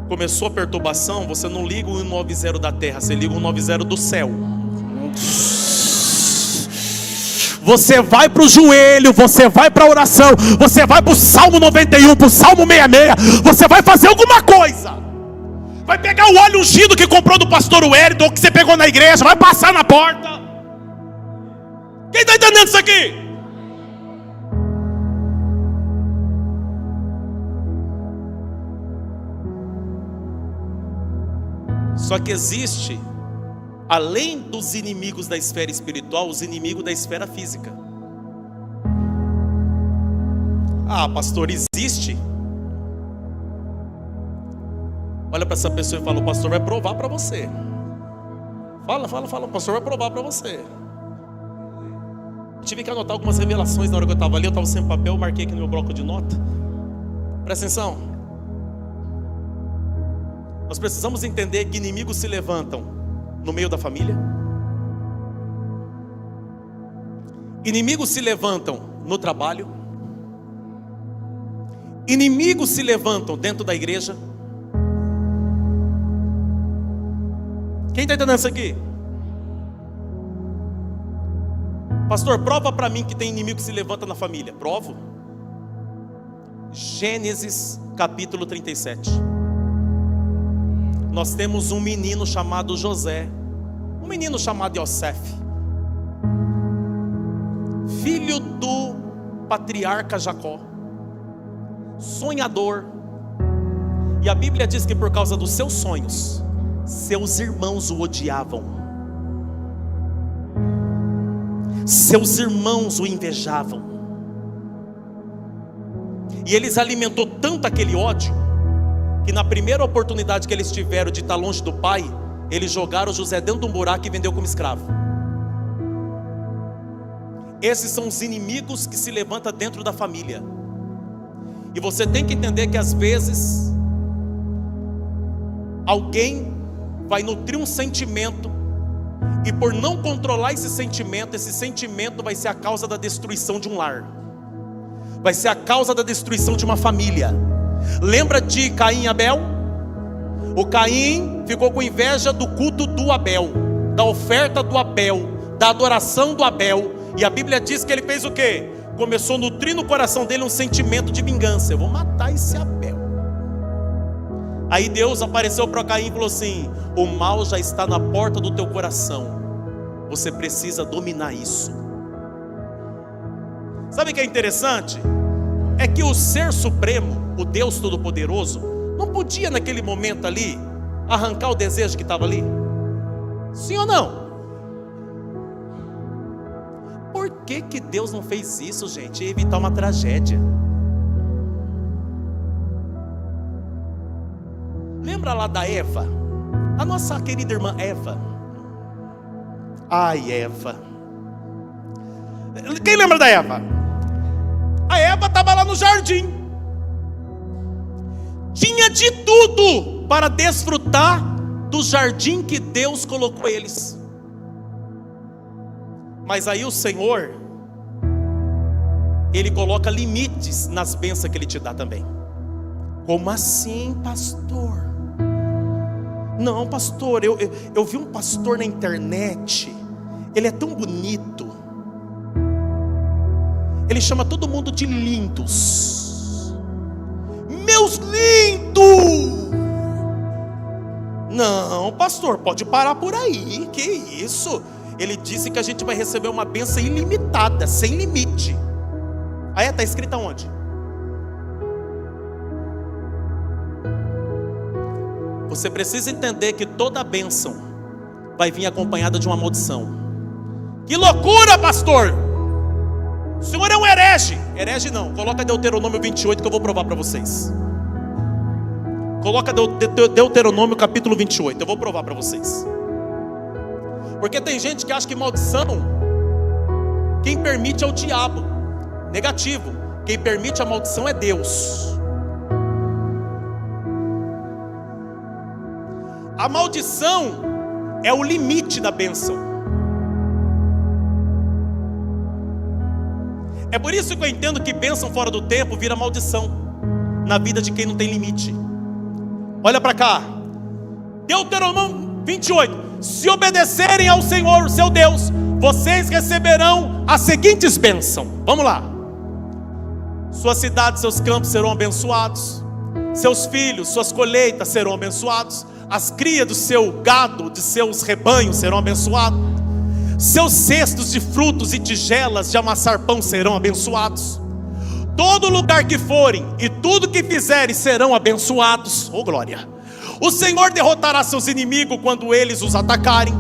Começou a perturbação, você não liga o 190 da terra, você liga o 190 do céu. Você vai para o joelho, você vai para a oração, você vai para o Salmo 91, para o Salmo 66, você vai fazer alguma coisa. Vai pegar o óleo ungido que comprou do pastor Wellington, ou que você pegou na igreja, vai passar na porta. Quem está entendendo isso aqui? Só que existe, além dos inimigos da esfera espiritual, os inimigos da esfera física. Ah, pastor, existe? Olha para essa pessoa e fala: o pastor vai provar para você. Fala, o pastor vai provar para você. Eu tive que anotar algumas revelações na hora que eu estava ali. Eu estava sem papel, eu marquei aqui no meu bloco de nota. Presta atenção. Nós precisamos entender que inimigos se levantam no meio da família. Inimigos se levantam no trabalho. Inimigos se levantam dentro da igreja. Quem está entendendo isso aqui? Pastor, prova para mim que tem inimigo que se levanta na família. Provo. Gênesis capítulo 37. Nós temos um menino chamado José, um menino chamado Yosef, filho do patriarca Jacó, sonhador. E a Bíblia diz que por causa dos seus sonhos, seus irmãos o odiavam, seus irmãos o invejavam. E eles alimentou tanto aquele ódio, que na primeira oportunidade que eles tiveram de estar longe do pai, eles jogaram José dentro de um buraco e vendeu como escravo. Esses são os inimigos que se levantam dentro da família. E você tem que entender que às vezes alguém vai nutrir um sentimento, e por não controlar esse sentimento vai ser a causa da destruição de um lar, vai ser a causa da destruição de uma família. Lembra de Caim e Abel? O Caim ficou com inveja do culto do Abel, da oferta do Abel, da adoração do Abel. E a Bíblia diz que ele fez o quê? Começou a nutrir no coração dele um sentimento de vingança. Eu vou matar esse Abel. Aí Deus apareceu para Caim e falou assim: o mal já está na porta do teu coração, você precisa dominar isso. Sabe o que é interessante? É que o Ser Supremo, o Deus Todo-Poderoso, não podia naquele momento ali arrancar o desejo que estava ali? Sim ou não? Por que Deus não fez isso, gente? Ia evitar uma tragédia. Lembra lá da Eva? A nossa querida irmã Eva. Ai, Eva. Quem lembra da Eva? A Eva estava lá no jardim, tinha de tudo para desfrutar do jardim que Deus colocou eles. Mas aí o Senhor, Ele coloca limites nas bênçãos que Ele te dá também. Como assim, pastor? Não, pastor, eu vi um pastor na internet, ele é tão bonito, ele chama todo mundo de lindos. Meus lindos! Não, pastor, pode parar por aí. Que isso? Ele disse que a gente vai receber uma bênção ilimitada, sem limite. Aí está escrito onde? Você precisa entender que toda bênção vai vir acompanhada de uma maldição. Que loucura, pastor! O senhor é um herege. Herege não, coloca Deuteronômio 28 que eu vou provar para vocês. Coloca Deuteronômio capítulo 28, eu vou provar para vocês. Porque tem gente que acha que maldição, quem permite é o diabo. Negativo, quem permite a maldição é Deus. A maldição é o limite da bênção. É por isso que eu entendo que bênção fora do tempo vira maldição na vida de quem não tem limite. Olha para cá. Deuteronômio 28. Se obedecerem ao Senhor, seu Deus, vocês receberão as seguintes bênçãos. Vamos lá. Sua cidade, seus campos serão abençoados. Seus filhos, suas colheitas serão abençoados. As crias do seu gado, de seus rebanhos serão abençoados. Seus cestos de frutos e tigelas de amassar pão serão abençoados. Todo lugar que forem e tudo que fizerem serão abençoados. Oh glória! O Senhor derrotará seus inimigos quando eles os atacarem.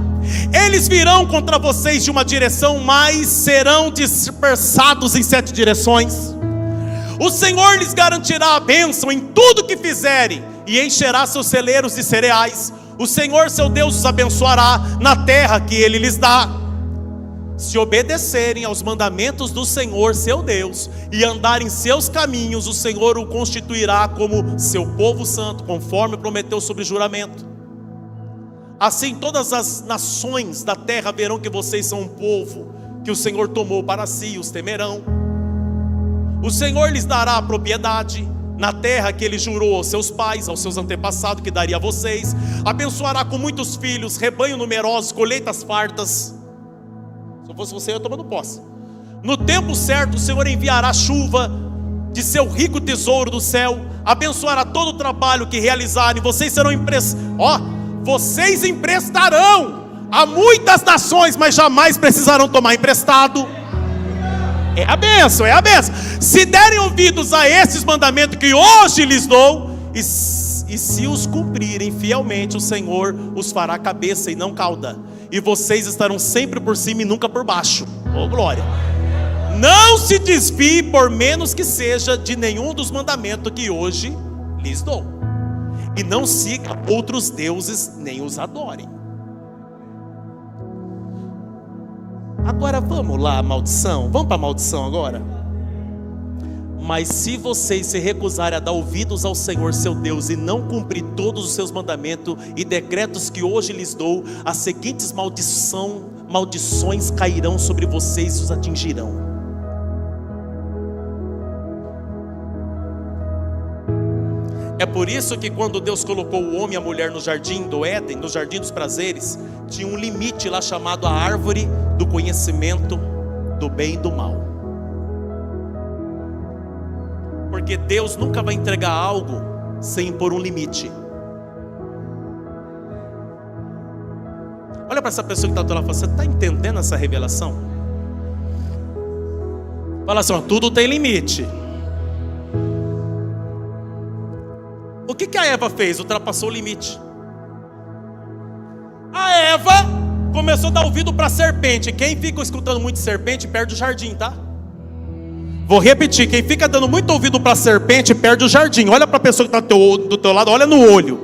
Eles virão contra vocês de uma direção, mas serão dispersados em 7 direções. O Senhor lhes garantirá a bênção em tudo que fizerem e encherá seus celeiros de cereais. O Senhor seu Deus os abençoará na terra que Ele lhes dá. Se obedecerem aos mandamentos do Senhor seu Deus e andarem em seus caminhos, o Senhor o constituirá como seu povo santo, conforme prometeu sobre juramento. Assim todas as nações da terra verão que vocês são um povo que o Senhor tomou para si e os temerão. O Senhor lhes dará a propriedade na terra que Ele jurou aos seus pais, aos seus antepassados, que daria a vocês. Abençoará com muitos filhos, rebanho numerosos, colheitas fartas. Se eu fosse você, eu ia tomando posse. No tempo certo, o Senhor enviará chuva de seu rico tesouro do céu. Abençoará todo o trabalho que realizarem. Vocês serão vocês emprestarão a muitas nações, mas jamais precisarão tomar emprestado. É a bênção, é a bênção. Se derem ouvidos a esses mandamentos que hoje lhes dou, e se os cumprirem fielmente, o Senhor os fará cabeça e não cauda, e vocês estarão sempre por cima e nunca por baixo. Oh glória! Não se desvie, por menos que seja, de nenhum dos mandamentos que hoje lhes dou, e não siga outros deuses, nem os adorem. Agora vamos lá, a maldição. Vamos para a maldição agora. Mas se vocês se recusarem a dar ouvidos ao Senhor seu Deus e não cumprir todos os seus mandamentos e decretos que hoje lhes dou, as seguintes maldições cairão sobre vocês e os atingirão. É por isso que quando Deus colocou o homem e a mulher no jardim do Éden, no jardim dos prazeres, tinha um limite lá chamado a árvore do conhecimento do bem e do mal. Porque Deus nunca vai entregar algo sem impor um limite. Olha para essa pessoa que está do teu lado e fala: você está entendendo essa revelação? Fala assim: ó, tudo tem limite. O que a Eva fez? Ultrapassou o limite. A Eva começou a dar ouvido para a serpente. Quem fica escutando muito serpente perde o jardim, tá? Vou repetir: quem fica dando muito ouvido para a serpente perde o jardim. Olha para a pessoa que está do teu lado, olha no olho.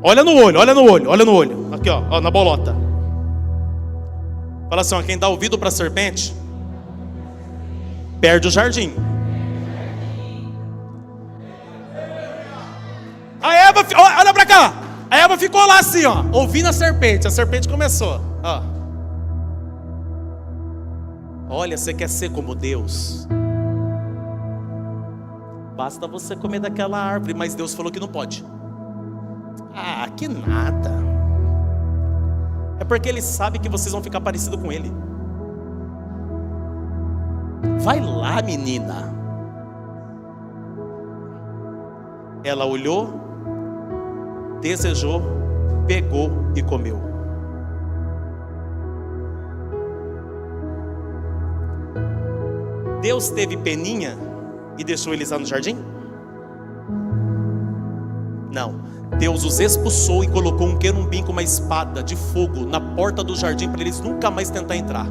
Olha no olho, olha no olho, olha no olho. Aqui ó, na bolota. Fala assim: ó, quem dá ouvido para a serpente perde o jardim. A Eva, olha pra cá. A Eva ficou lá assim, ó, ouvindo a serpente começou, ó. Olha, você quer ser como Deus? Basta você comer daquela árvore, mas Deus falou que não pode. Ah, que nada. É porque Ele sabe que vocês vão ficar parecidos com Ele. Vai lá, menina. Ela olhou, desejou, pegou e comeu. Deus teve peninha e deixou eles lá no jardim? Não. Deus os expulsou e colocou um querubim com uma espada de fogo na porta do jardim para eles nunca mais tentar entrar.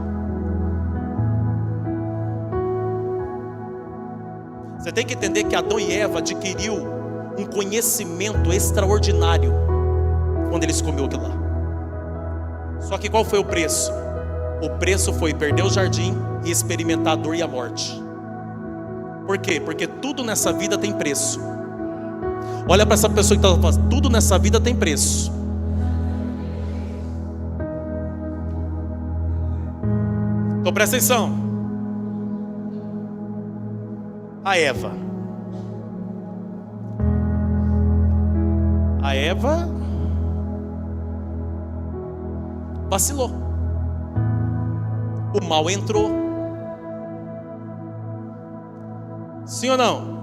Você tem que entender que Adão e Eva adquiriu um conhecimento extraordinário quando eles comeram aquilo lá. Só que qual foi o preço? O preço foi perder o jardim e experimentar a dor e a morte. Por quê? Porque tudo nessa vida tem preço. Olha para essa pessoa que está falando: tudo nessa vida tem preço. Então presta atenção. A Eva A Eva vacilou. O mal entrou. Sim ou não?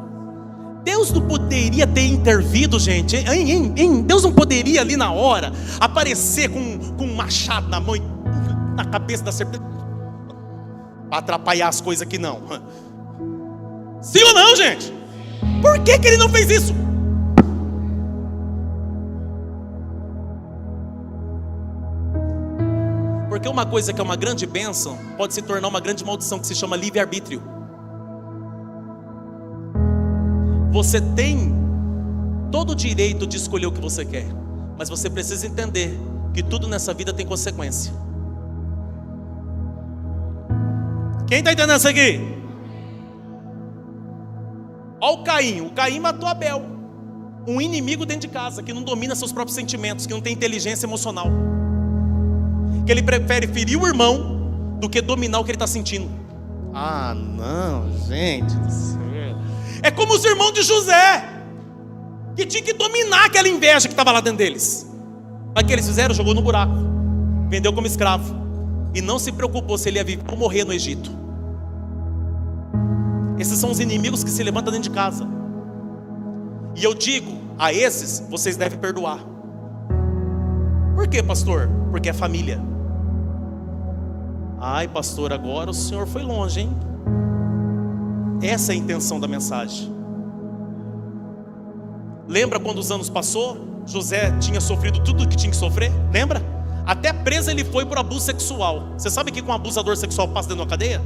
Deus não poderia ter intervido, gente, hein? Deus não poderia ali na hora aparecer com um machado na mão, na cabeça da serpente, para atrapalhar as coisas aqui, não. Sim ou não, gente? Por que ele não fez isso? Porque uma coisa que é uma grande bênção pode se tornar uma grande maldição, que se chama livre-arbítrio. Você tem todo o direito de escolher o que você quer, mas você precisa entender que tudo nessa vida tem consequência. Quem está entendendo isso aqui? Olha o Caim matou Abel, um inimigo dentro de casa, que não domina seus próprios sentimentos, que não tem inteligência emocional, que ele prefere ferir o irmão do que dominar o que ele está sentindo. Ah, não, gente do céu. É como os irmãos de José, que tinha que dominar aquela inveja que estava lá dentro deles. Mas o que eles fizeram? Jogou no buraco, vendeu como escravo, e não se preocupou se ele ia viver ou morrer no Egito. Esses são os inimigos que se levantam dentro de casa. E eu digo, a esses vocês devem perdoar. Por quê, pastor? Porque é família. Ai, pastor, agora o senhor foi longe, hein? Essa é a intenção da mensagem. Lembra quando os anos passou? José tinha sofrido tudo o que tinha que sofrer? Lembra? Até preso ele foi por abuso sexual. Você sabe que com um abusador sexual passa dentro de uma cadeia?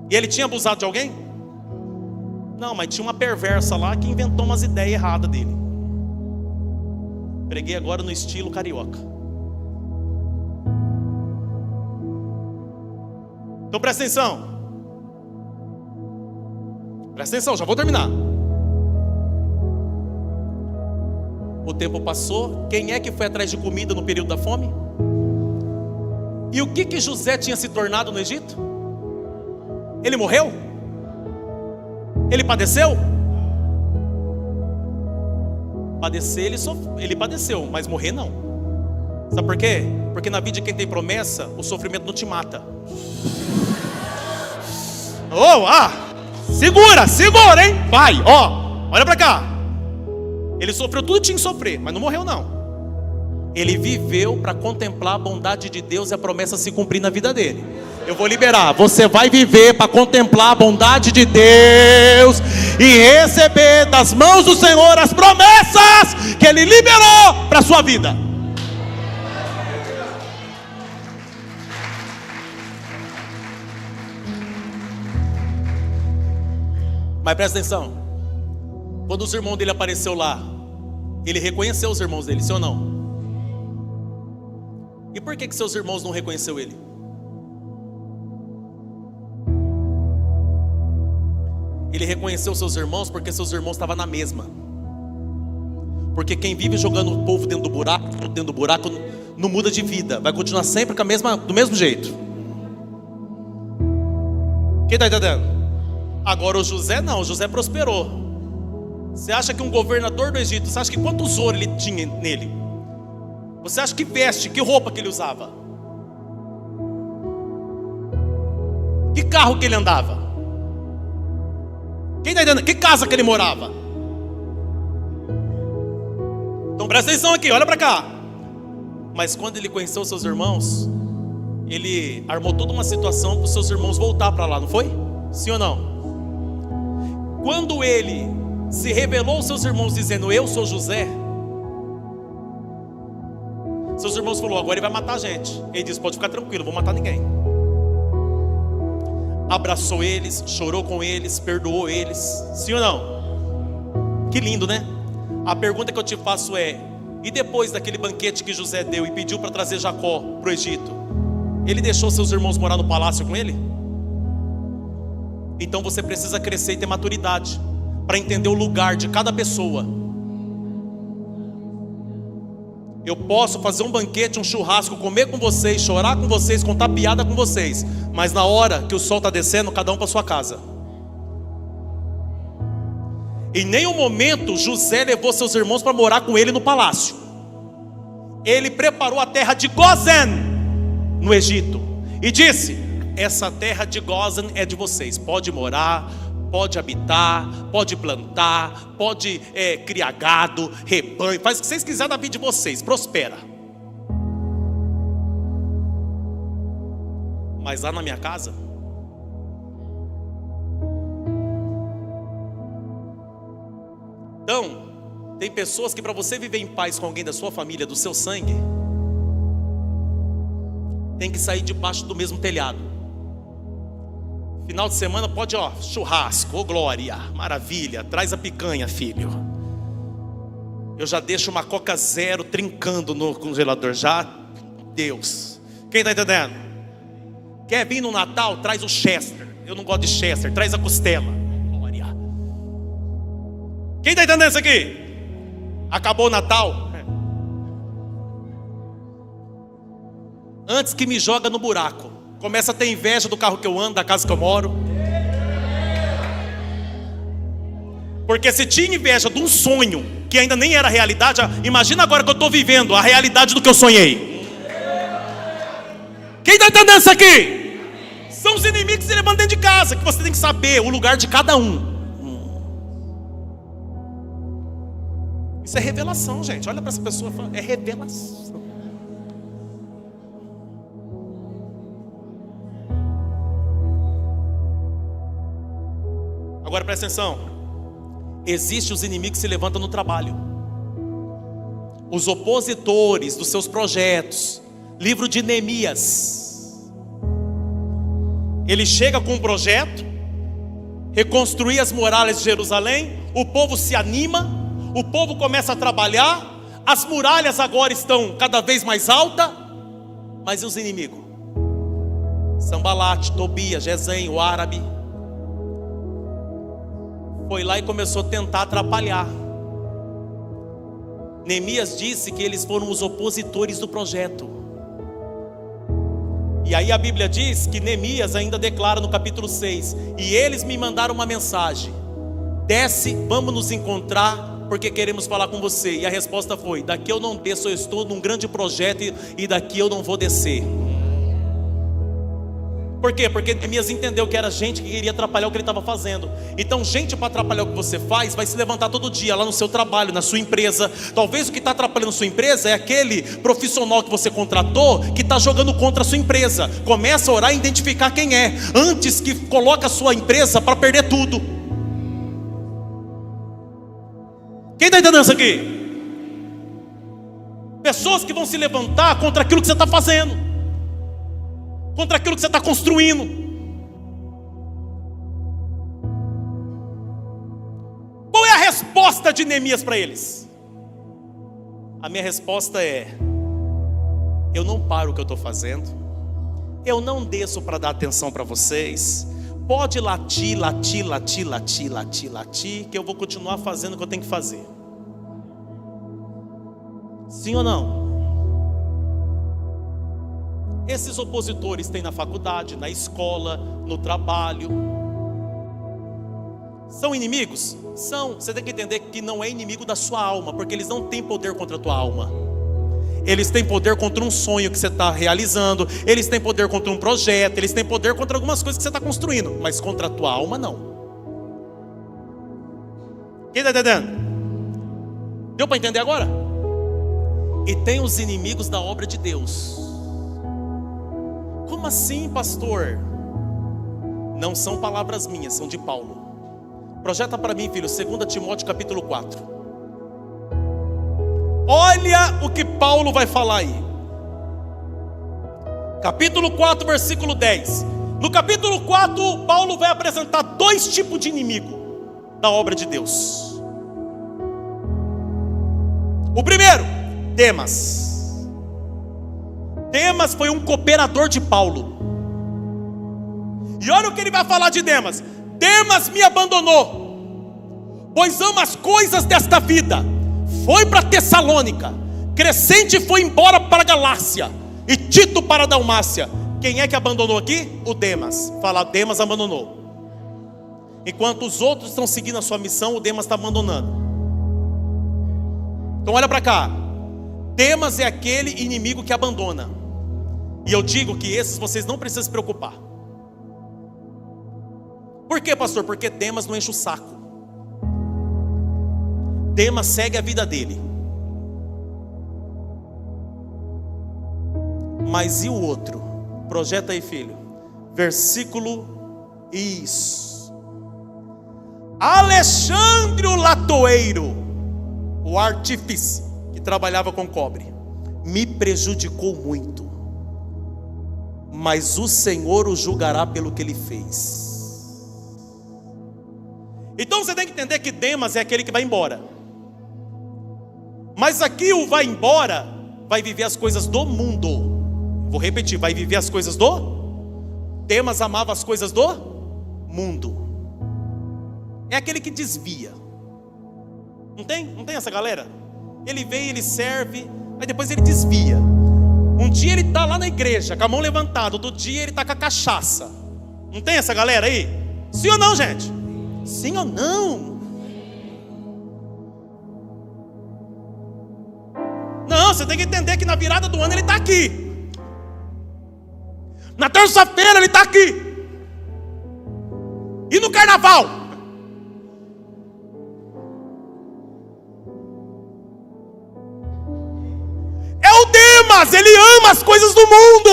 E ele tinha abusado de alguém? Não, mas tinha uma perversa lá que inventou umas ideias erradas dele. Preguei agora no estilo carioca. Então presta atenção. Presta atenção, já vou terminar. O tempo passou. Quem é que foi atrás de comida no período da fome? E o que José tinha se tornado no Egito? Ele morreu? Ele padeceu? Padecer ele padeceu, mas morrer não. Sabe por quê? Porque na vida de quem tem promessa, o sofrimento não te mata. Segura, hein? Vai, olha pra cá. Ele sofreu tudo que tinha que sofrer, mas não morreu não. Ele viveu para contemplar a bondade de Deus e a promessa se cumprir na vida dele. Eu vou liberar, você vai viver para contemplar a bondade de Deus e receber das mãos do Senhor as promessas que Ele liberou para a sua vida. Mas presta atenção. Quando os irmãos dele apareceu lá, ele reconheceu os irmãos dele, sim ou não? E por que seus irmãos não reconheceu ele? Ele reconheceu seus irmãos porque seus irmãos estavam na mesma. Porque quem vive jogando o povo dentro do buraco não muda de vida, vai continuar sempre com do mesmo jeito. Quem está entendendo? Agora o José não, o José prosperou. Você acha que um governador do Egito, você acha que quantos ouro ele tinha nele? Você acha que veste, que roupa que ele usava? Que carro que ele andava? Quem está entendendo? Que casa que ele morava? Então presta atenção aqui, olha para cá. Mas quando ele conheceu seus irmãos, ele armou toda uma situação para os seus irmãos voltar para lá, não foi? Sim ou não? Quando ele se revelou aos seus irmãos dizendo, eu sou José, seus irmãos falaram, agora ele vai matar a gente. Ele disse, pode ficar tranquilo, não vou matar ninguém. Abraçou eles, chorou com eles, perdoou eles. Sim ou não? Que lindo, né? A pergunta que eu te faço é, e depois daquele banquete que José deu e pediu para trazer Jacó para o Egito, ele deixou seus irmãos morar no palácio com ele? Então você precisa crescer e ter maturidade para entender o lugar de cada pessoa. Eu posso fazer um banquete, um churrasco, comer com vocês, chorar com vocês, contar piada com vocês, mas na hora que o sol está descendo, cada um para sua casa. Em nenhum momento José levou seus irmãos para morar com ele no palácio. Ele preparou a terra de Gósen, no Egito, e disse: essa terra de Gósen é de vocês, pode morar, pode habitar, pode plantar, pode criar gado, rebanho, faz o que vocês quiserem da vida de vocês, prospera. Mas lá na minha casa, então, tem pessoas que para você viver em paz com alguém da sua família, do seu sangue, tem que sair debaixo do mesmo telhado. Final de semana pode, churrasco, glória, maravilha, traz a picanha, filho. Eu já deixo uma Coca Zero trincando no congelador, já, Deus. Quem está entendendo? Quer vir no Natal? Traz o Chester. Eu não gosto de Chester, traz a costela. Glória. Quem está entendendo isso aqui? Acabou o Natal? Antes que me joga no buraco, começa a ter inveja do carro que eu ando, da casa que eu moro. Porque se tinha inveja de um sonho que ainda nem era realidade, imagina agora que eu estou vivendo a realidade do que eu sonhei. Quem está entendendo isso aqui? São os inimigos que se levantam dentro de casa, que você tem que saber o lugar de cada um. Isso é revelação, gente. Olha para essa pessoa e fala: é revelação. Agora presta atenção. Existem os inimigos que se levantam no trabalho, os opositores dos seus projetos. Livro de Neemias. Ele chega com um projeto, reconstruir as muralhas de Jerusalém. O povo se anima, o povo começa a trabalhar. As muralhas agora estão cada vez mais altas. Mas e os inimigos? Sambalate, Tobias, Gesem, o árabe foi lá e começou a tentar atrapalhar. Neemias disse que eles foram os opositores do projeto. E aí a Bíblia diz que Neemias ainda declara no capítulo 6: e eles me mandaram uma mensagem: desce, vamos nos encontrar, porque queremos falar com você. E a resposta foi: daqui eu não desço, eu estou num grande projeto e daqui eu não vou descer. Por quê? Porque Neemias entendeu que era gente que queria atrapalhar o que ele estava fazendo. Então gente para atrapalhar o que você faz vai se levantar todo dia lá no seu trabalho, na sua empresa. Talvez o que está atrapalhando a sua empresa é aquele profissional que você contratou que está jogando contra a sua empresa. Começa a orar e identificar quem é, antes que coloque a sua empresa para perder tudo. Quem está entendendo isso aqui? Pessoas que vão se levantar contra aquilo que você está fazendo, contra aquilo que você está construindo. Qual é a resposta de Neemias para eles? A minha resposta é: eu não paro o que eu estou fazendo, eu não desço para dar atenção para vocês. Pode latir, latir, latir, latir, latir, latir, que eu vou continuar fazendo o que eu tenho que fazer. Sim ou não? Esses opositores têm na faculdade, na escola, no trabalho. São inimigos? São. Você tem que entender que não é inimigo da sua alma, porque eles não têm poder contra a tua alma. Eles têm poder contra um sonho que você está realizando. Eles têm poder contra um projeto. Eles têm poder contra algumas coisas que você está construindo, mas contra a tua alma não. Quem está entendendo? Deu para entender agora? E tem os inimigos da obra de Deus. Como assim, pastor? Não são palavras minhas, são de Paulo. Projeta para mim, filho, 2 Timóteo capítulo 4. Olha o que Paulo vai falar aí. Capítulo 4, versículo 10. No capítulo 4, Paulo vai apresentar dois tipos de inimigo da obra de Deus. O primeiro, Demas. Demas foi um cooperador de Paulo. E olha o que ele vai falar de Demas: Demas me abandonou, pois ama as coisas desta vida. Foi para Tessalônica. Crescente foi embora para a Galácia, e Tito para a Dalmácia. Quem é que abandonou aqui? O Demas. Fala, Demas abandonou. Enquanto os outros estão seguindo a sua missão, o Demas está abandonando. Então olha para cá. Demas é aquele inimigo que abandona. E eu digo que esses vocês não precisam se preocupar. Por quê, pastor? Porque Demas não enche o saco. Demas segue a vida dele. Mas e o outro? Projeta aí, filho. Versículo. Isso. Alexandre o latoeiro, o artífice que trabalhava com cobre, me prejudicou muito, mas o Senhor o julgará pelo que ele fez. Então você tem que entender que Demas é aquele que vai embora. Mas aqui o vai embora vai viver as coisas do mundo. Vou repetir, vai viver as coisas do. Demas amava as coisas do mundo. É aquele que desvia. Não tem? Não tem essa galera? Ele vem, ele serve, aí depois ele desvia. Um dia ele está lá na igreja com a mão levantada, outro dia ele está com a cachaça. Não tem essa galera aí? Sim ou não, gente? Sim ou não? Não, você tem que entender que na virada do ano ele está aqui. Na terça-feira ele está aqui. E no carnaval? Mas ele ama as coisas do mundo.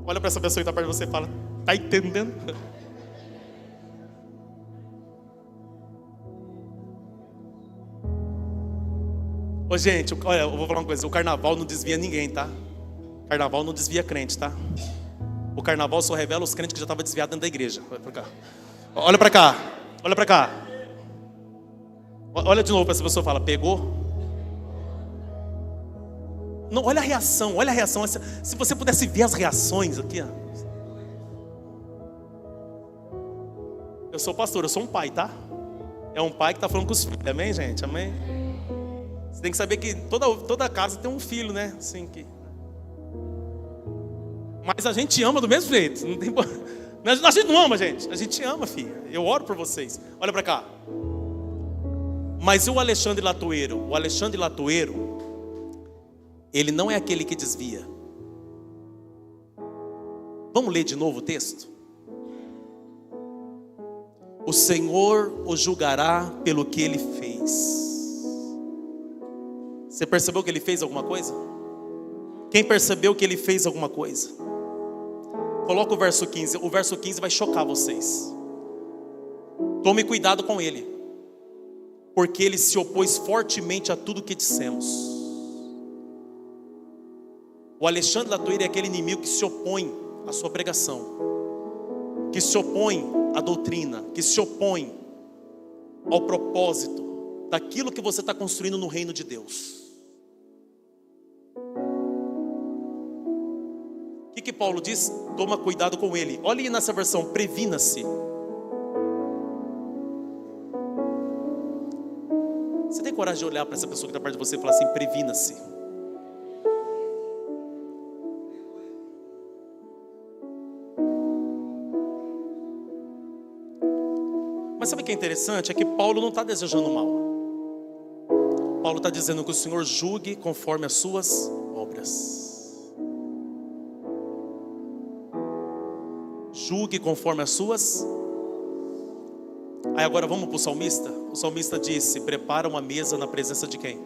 Olha para essa pessoa que está perto de você e fala: está entendendo? Ô gente, olha, eu vou falar uma coisa: o carnaval não desvia ninguém, tá? O carnaval não desvia crente, tá? O carnaval só revela os crentes que já estavam desviados dentro da igreja. Olha para cá. Olha para cá. Olha para cá. Olha de novo para essa pessoa e fala: pegou? Não, olha a reação, olha a reação. Se você pudesse ver as reações aqui, ó. Eu sou pastor, eu sou um pai, tá? É um pai que está falando com os filhos, amém, gente? Amém? Você tem que saber que toda casa tem um filho, né? Assim, que... Mas a gente ama do mesmo jeito. Não tem... A gente não ama, gente. A gente ama, filha. Eu oro por vocês. Olha para cá. Mas o Alexandre Latoeiro? O Alexandre Latoeiro, ele não é aquele que desvia. Vamos ler de novo o texto? O Senhor o julgará pelo que ele fez. Você percebeu que ele fez alguma coisa? Quem percebeu que ele fez alguma coisa? Coloca o verso 15. O verso 15 vai chocar vocês. Tome cuidado com ele, porque ele se opôs fortemente a tudo que dissemos. O Alexandre Latoeiro é aquele inimigo que se opõe à sua pregação, que se opõe à doutrina, que se opõe ao propósito daquilo que você está construindo no reino de Deus. O que Paulo diz? Toma cuidado com ele. Olha aí nessa versão: previna-se. Você tem coragem de olhar para essa pessoa que está perto de você e falar assim: previna-se? Mas sabe o que é interessante? É que Paulo não está desejando mal. Paulo está dizendo que o Senhor julgue conforme as suas obras. Julgue conforme as suas. Aí agora vamos para o salmista. O salmista disse: prepara uma mesa na presença de quem?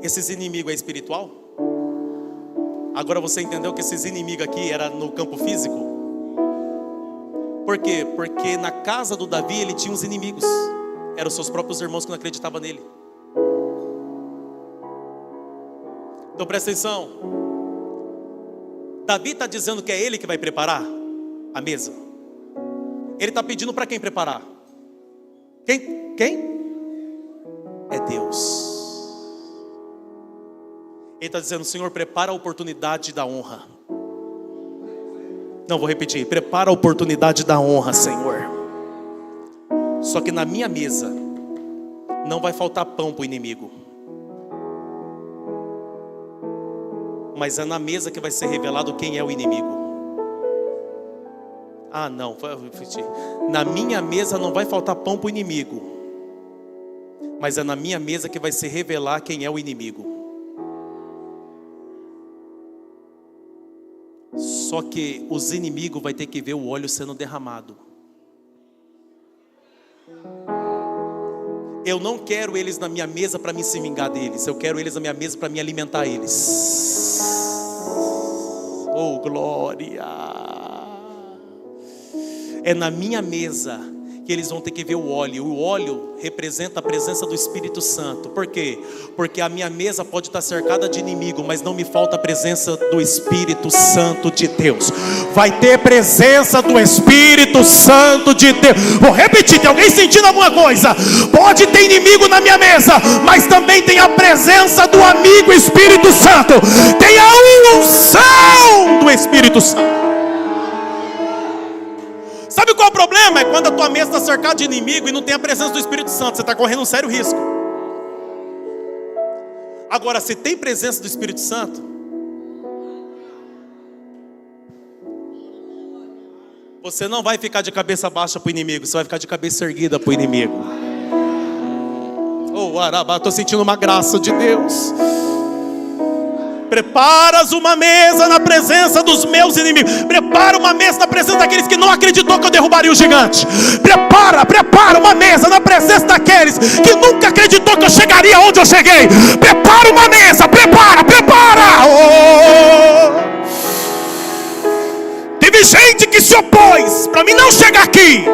Esses inimigos é espiritual? Agora você entendeu que esses inimigos aqui era no campo físico? Por quê? Porque na casa do Davi ele tinha uns inimigos. Eram os seus próprios irmãos que não acreditavam nele. Então presta atenção. Davi está dizendo que é ele que vai preparar a mesa. Ele está pedindo para quem preparar? Quem? É Deus. Ele está dizendo: Senhor, prepara a oportunidade da honra. Não, vou repetir: prepara a oportunidade da honra, Senhor. Só que na minha mesa não vai faltar pão para o inimigo, mas é na mesa que vai ser revelado quem é o inimigo. Ah, não, na minha mesa não vai faltar pão para o inimigo, mas é na minha mesa que vai se revelar quem é o inimigo. Só que os inimigos vão ter que ver o óleo sendo derramado. Eu não quero eles na minha mesa para me se vingar deles. Eu quero eles na minha mesa para me alimentar eles. Oh, glória! É na minha mesa que eles vão ter que ver o óleo. O óleo representa a presença do Espírito Santo. Por quê? Porque a minha mesa pode estar cercada de inimigo, mas não me falta a presença do Espírito Santo de Deus. Vai ter presença do Espírito Santo de Deus. Vou repetir, tem alguém sentindo alguma coisa? Pode ter inimigo na minha mesa, mas também tem a presença do amigo Espírito Santo. Tem a unção do Espírito Santo. Sabe qual é o problema? É quando a tua mesa está cercada de inimigo e não tem a presença do Espírito Santo. Você está correndo um sério risco. Agora, se tem presença do Espírito Santo, você não vai ficar de cabeça baixa para o inimigo, você vai ficar de cabeça erguida para o inimigo. Oh, Arabá, estou sentindo uma graça de Deus. Preparas uma mesa na presença dos meus inimigos. Prepara uma mesa na presença daqueles que não acreditou que eu derrubaria o gigante. Prepara uma mesa na presença daqueles que nunca acreditou que eu chegaria onde eu cheguei. Prepara uma mesa, prepara. Oh! Teve gente que se opôs para mim não chegar aqui,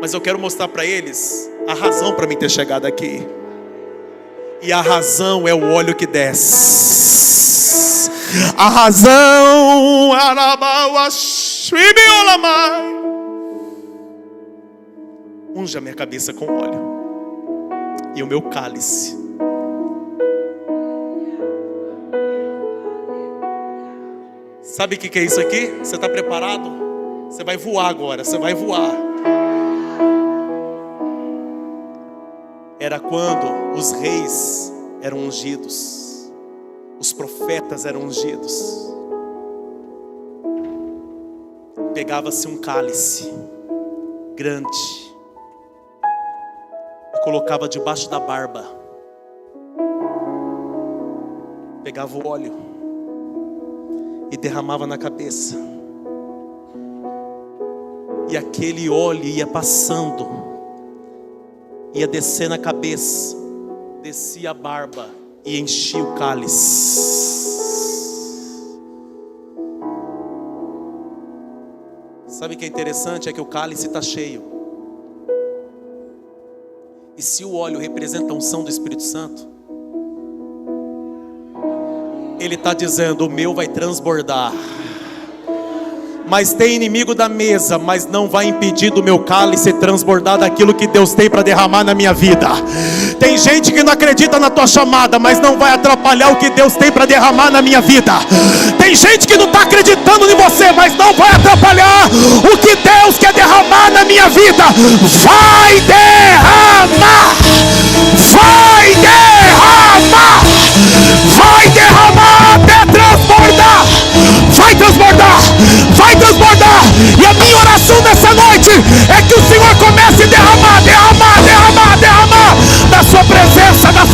mas eu quero mostrar para eles a razão para mim ter chegado aqui. E a razão é o óleo que desce. A razão, unja minha cabeça com óleo e o meu cálice. Sabe o que é isso aqui? Você está preparado? Você vai voar agora, você vai voar. Era quando os reis eram ungidos, os profetas eram ungidos. Pegava-se um cálice grande e colocava debaixo da barba. Pegava o óleo e derramava na cabeça. E aquele óleo ia passando, ia descer na cabeça, descia a barba e enchia o cálice. Sabe o que é interessante? É que o cálice está cheio. E se o óleo representa a unção do Espírito Santo, ele está dizendo: o meu vai transbordar. Mas tem inimigo da mesa, mas não vai impedir do meu cálice transbordar daquilo que Deus tem para derramar na minha vida. Tem gente que não acredita na tua chamada, mas não vai atrapalhar o que Deus tem para derramar na minha vida. Tem gente que não está acreditando em você, mas não vai atrapalhar o que Deus quer derramar na minha vida. Vai derramar, vai derramar, vai derramar até transbordar. Vai transbordar, vai transbordar. E a minha oração nessa noite é que o Senhor comece a derramar da sua presença, até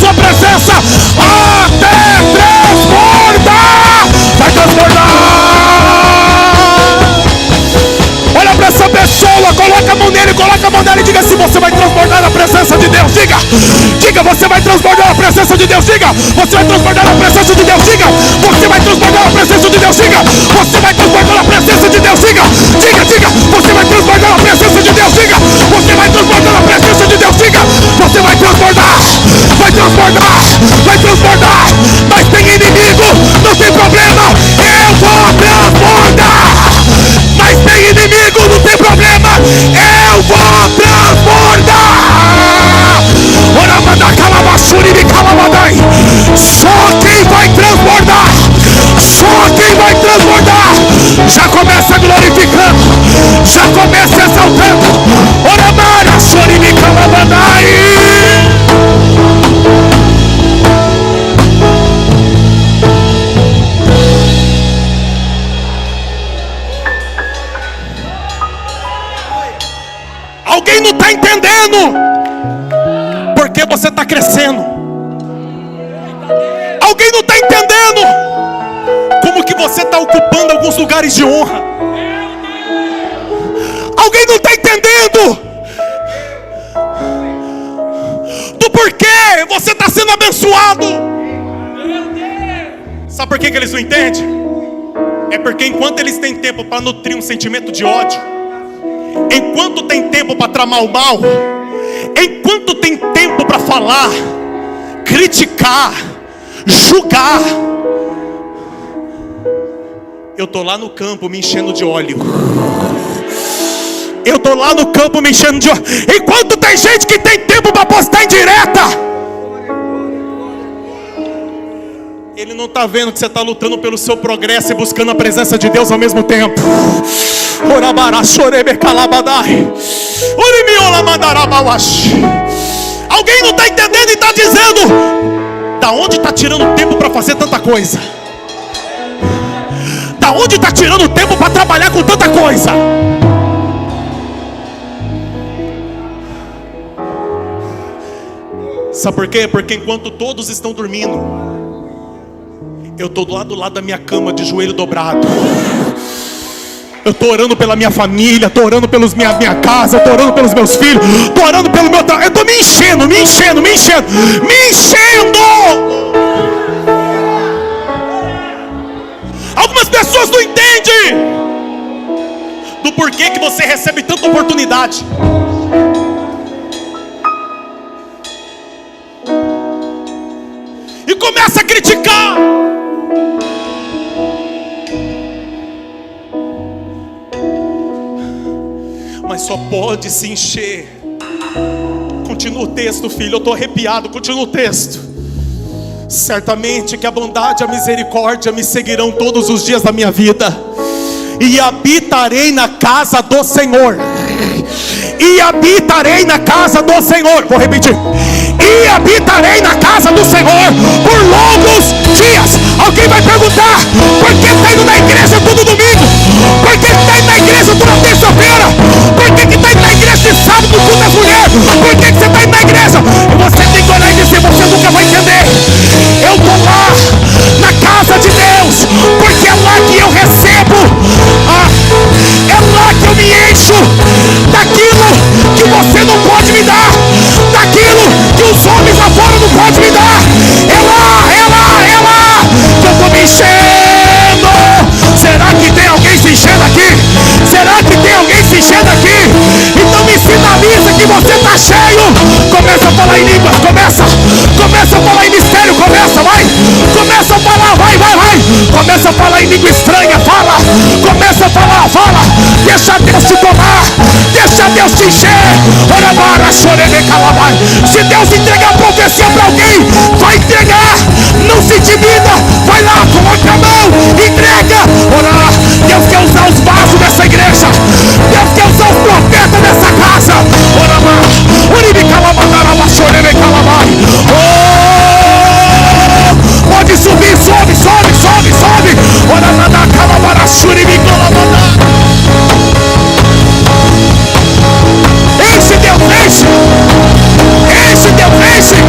transbordar. Vai transbordar. Olha para essa pessoa, coloca a mão nele e diga assim: você vai transbordar na presença de Deus. Diga, você vai transbordar na presença de Deus. Diga, você vai transbordar na presença de Deus. Diga, você vai transbordar na presença de Deus. Diga, você vai transbordar na presença de Deus. Diga, você vai transbordar na presença de Deus. Diga, você vai transbordar na presença de Deus. Diga, você vai transbordar. Mas tem inimigo, não tem problema, eu vou transbordar. Mas tem inimigo, não tem problema, eu vou transbordar. Só quem vai transbordar, já começa glorificando, Alguém não está entendendo porque você está crescendo. Alguém não está entendendo como que você está ocupando alguns lugares de honra. Alguém não está entendendo do porquê você está sendo abençoado. Sabe por que eles não entendem? É porque enquanto eles têm tempo para nutrir um sentimento de ódio, enquanto tem tempo para tramar o mal, enquanto tem tempo para falar, criticar, julgar, eu estou lá no campo me enchendo de óleo. Eu estou lá no campo me enchendo de óleo. Enquanto tem gente que tem tempo para postar em direta, ele não está vendo que você está lutando pelo seu progresso e buscando a presença de Deus ao mesmo tempo. Alguém não está entendendo e está dizendo: da onde está tirando tempo para fazer tanta coisa? Da onde está tirando tempo para trabalhar com tanta coisa? Sabe por quê? Porque enquanto todos estão dormindo, eu estou do lado da minha cama de joelho dobrado. Eu estou orando pela minha família, estou orando pelos minha casa, estou orando pelos meus filhos, estou orando pelo meu trabalho. Eu estou me enchendo. Algumas pessoas não entendem do porquê que você recebe tanta oportunidade. E começa a criticar. Mas só pode se encher. Continua o texto, filho. Eu estou arrepiado. Continua o texto. Certamente que a bondade e a misericórdia me seguirão todos os dias da minha vida, e habitarei na casa do Senhor. E habitarei na casa do Senhor. Vou repetir. E habitarei na casa do Senhor por longos dias. Alguém vai perguntar: por que está indo na igreja todo domingo? Por que está indo na igreja toda terça-feira? Por que está indo na igreja de sábado no culto das mulheres? Por que você está indo na igreja? E você tem que olhar e dizer: você nunca vai entender. Eu estou lá na casa de Deus, porque é lá que eu recebo, é lá que eu me encho daquilo que você não pode me dar, daquilo que os homens lá fora não podem me dar. É lá que eu estou me enchendo. Será que tem alguém se enchendo aqui? Será que tem alguém se enchendo aqui? Então me sinaliza que você está cheio. Começa a falar em línguas, começa a falar em mistério, começa a falar, vai. Começa a falar em língua estranha, começa a falar, deixa Deus te tomar, deixa Deus te encher. Se Deus entregar a profecia para alguém, vai entregar, não se divida, vai lá, coloca a mão, entrega. Deus quer usar os vasos dessa igreja, Deus quer usar os profetas dessa casa. Pode subir, sobe. Enche, Deus, enche. Enche, Deus, enche.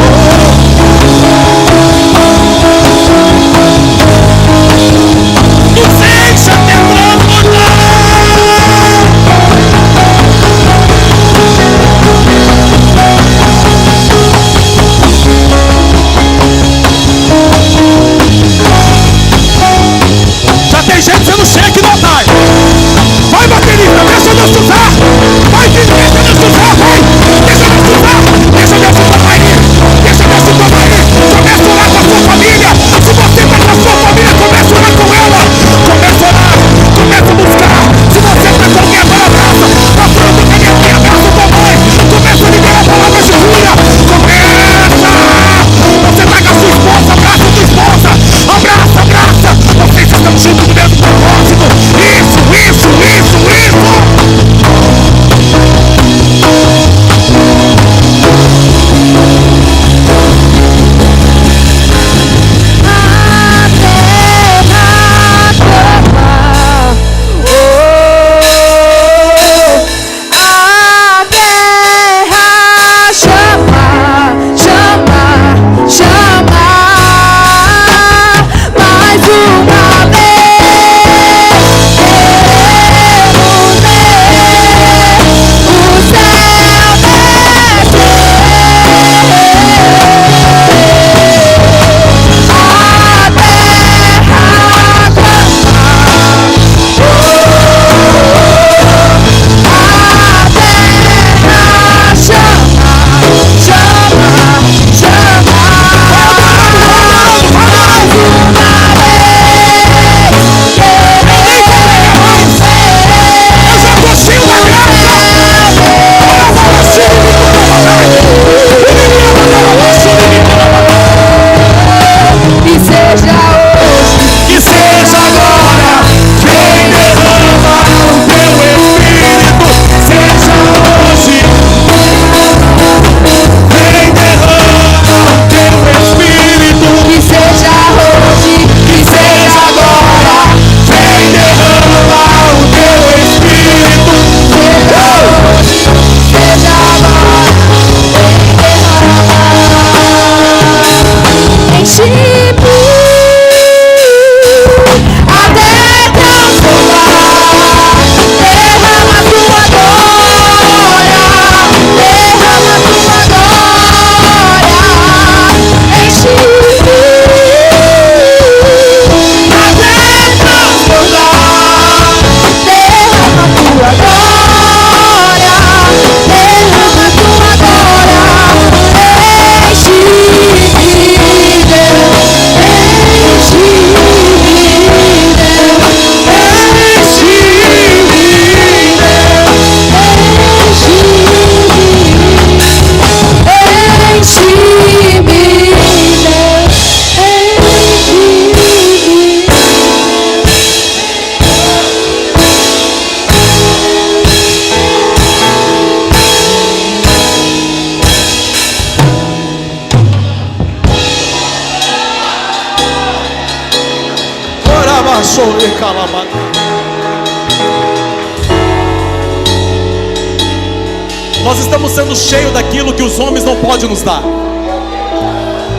Nós estamos sendo cheios daquilo que os homens não podem nos dar.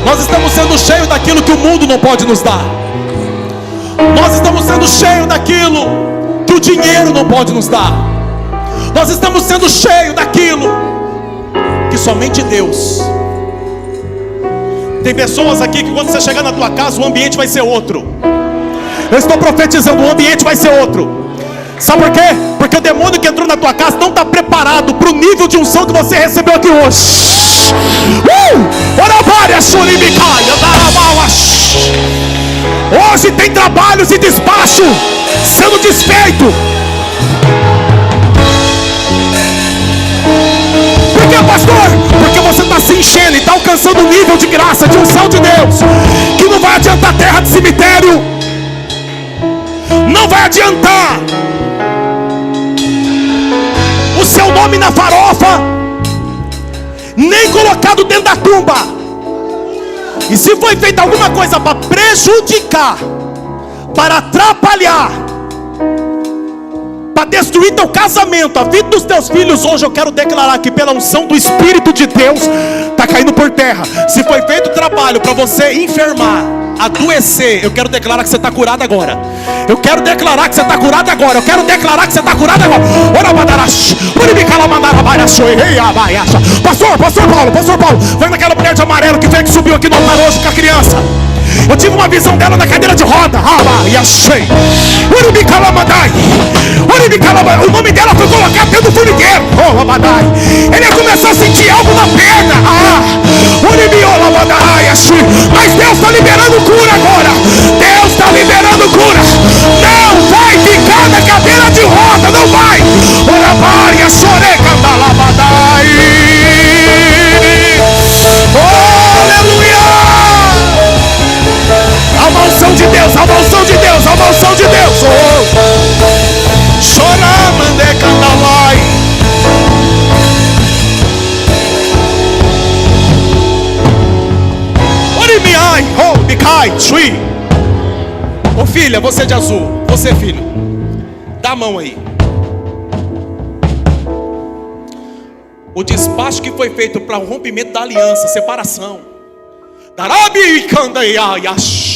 Nós estamos sendo cheios daquilo que o mundo não pode nos dar. Nós estamos sendo cheios daquilo que o dinheiro não pode nos dar. Nós estamos sendo cheios daquilo que somente Deus. Tem pessoas aqui que quando você chegar na tua casa, o ambiente vai ser outro. Eu estou profetizando, o ambiente vai ser outro. Sabe por quê? Porque o demônio que entrou na tua casa não está preparado para o nível de unção que você recebeu aqui hoje. Hoje tem trabalhos e despacho sendo desfeito. Por que, pastor? Porque você está se enchendo e está alcançando um nível de graça, de unção de Deus, que não vai adiantar terra de cemitério. Não vai adiantar o seu nome na farofa, nem colocado dentro da tumba. E se foi feita alguma coisa para prejudicar, para atrapalhar, para destruir teu casamento, a vida dos teus filhos, hoje eu quero declarar que pela unção do Espírito de Deus está caindo por terra. Se foi feito trabalho para você enfermar, adoecer, eu quero declarar que você está curado agora. Eu quero declarar que você está curado agora. Eu quero declarar que você está curado agora. Pastor Paulo, vai naquela mulher de amarelo que veio, que subiu aqui no altar hoje com a criança. Eu tive uma visão dela na cadeira de roda. O nome dela foi colocado dentro do formigueiro. Ele ia começar a sentir algo na perna. Mas Deus está liberando cura agora. Deus está liberando cura. Não vai ficar na cadeira de roda. Não vai. Aleluia. A maldição de Deus, a maldição de Deus, a maldição de Deus. Choramande candalai. Orimiai, ho, bicai, chui. Ô filha, você de azul, você filho, dá a mão aí. O despacho que foi feito para o rompimento da aliança, separação. Darabi candaiayash.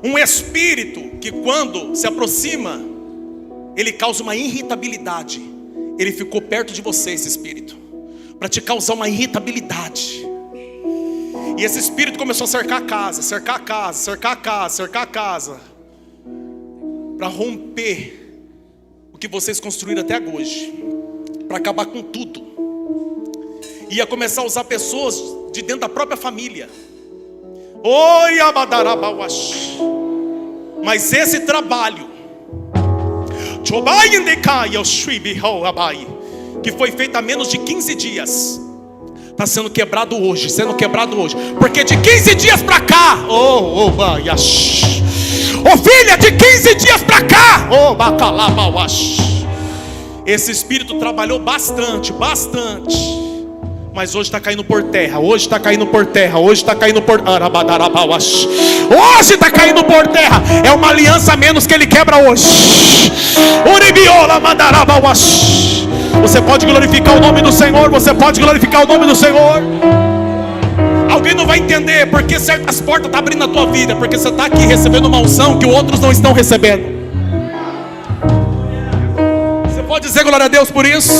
Um espírito que quando se aproxima, ele causa uma irritabilidade. Ele ficou perto de você, esse espírito, para te causar uma irritabilidade. E esse espírito começou a cercar a casa, cercar a casa, cercar a casa, cercar a casa, para romper o que vocês construíram até hoje, para acabar com tudo. Ia começar a usar pessoas de dentro da própria família. Oi, abadarabawash. Mas esse trabalho que foi feito há menos de 15 dias está sendo quebrado hoje, porque de 15 dias para cá, filha, de 15 dias para cá, esse espírito trabalhou bastante, mas hoje está caindo por terra. Hoje está caindo por terra. Hoje está caindo por Hoje está caindo por terra. É uma aliança a menos que ele quebra hoje. Você pode glorificar o nome do Senhor. Você pode glorificar o nome do Senhor. Alguém não vai entender porque certas portas estão abrindo na tua vida, porque você está aqui recebendo uma unção que outros não estão recebendo. Você pode dizer glória a Deus por isso?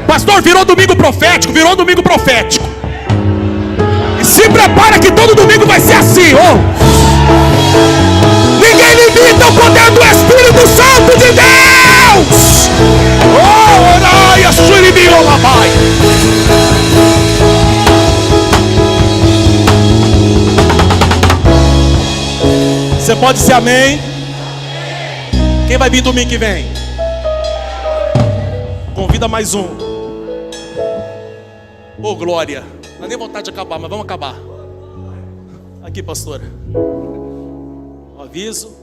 Pastor, virou domingo profético, E se prepara que todo domingo vai ser assim, Ninguém limita o poder do Espírito Santo de Deus. Você pode ser amém? Quem vai vir domingo que vem? Convida mais um. Glória. Não dá nem vontade de acabar, mas vamos acabar. Aqui, pastora. Aviso.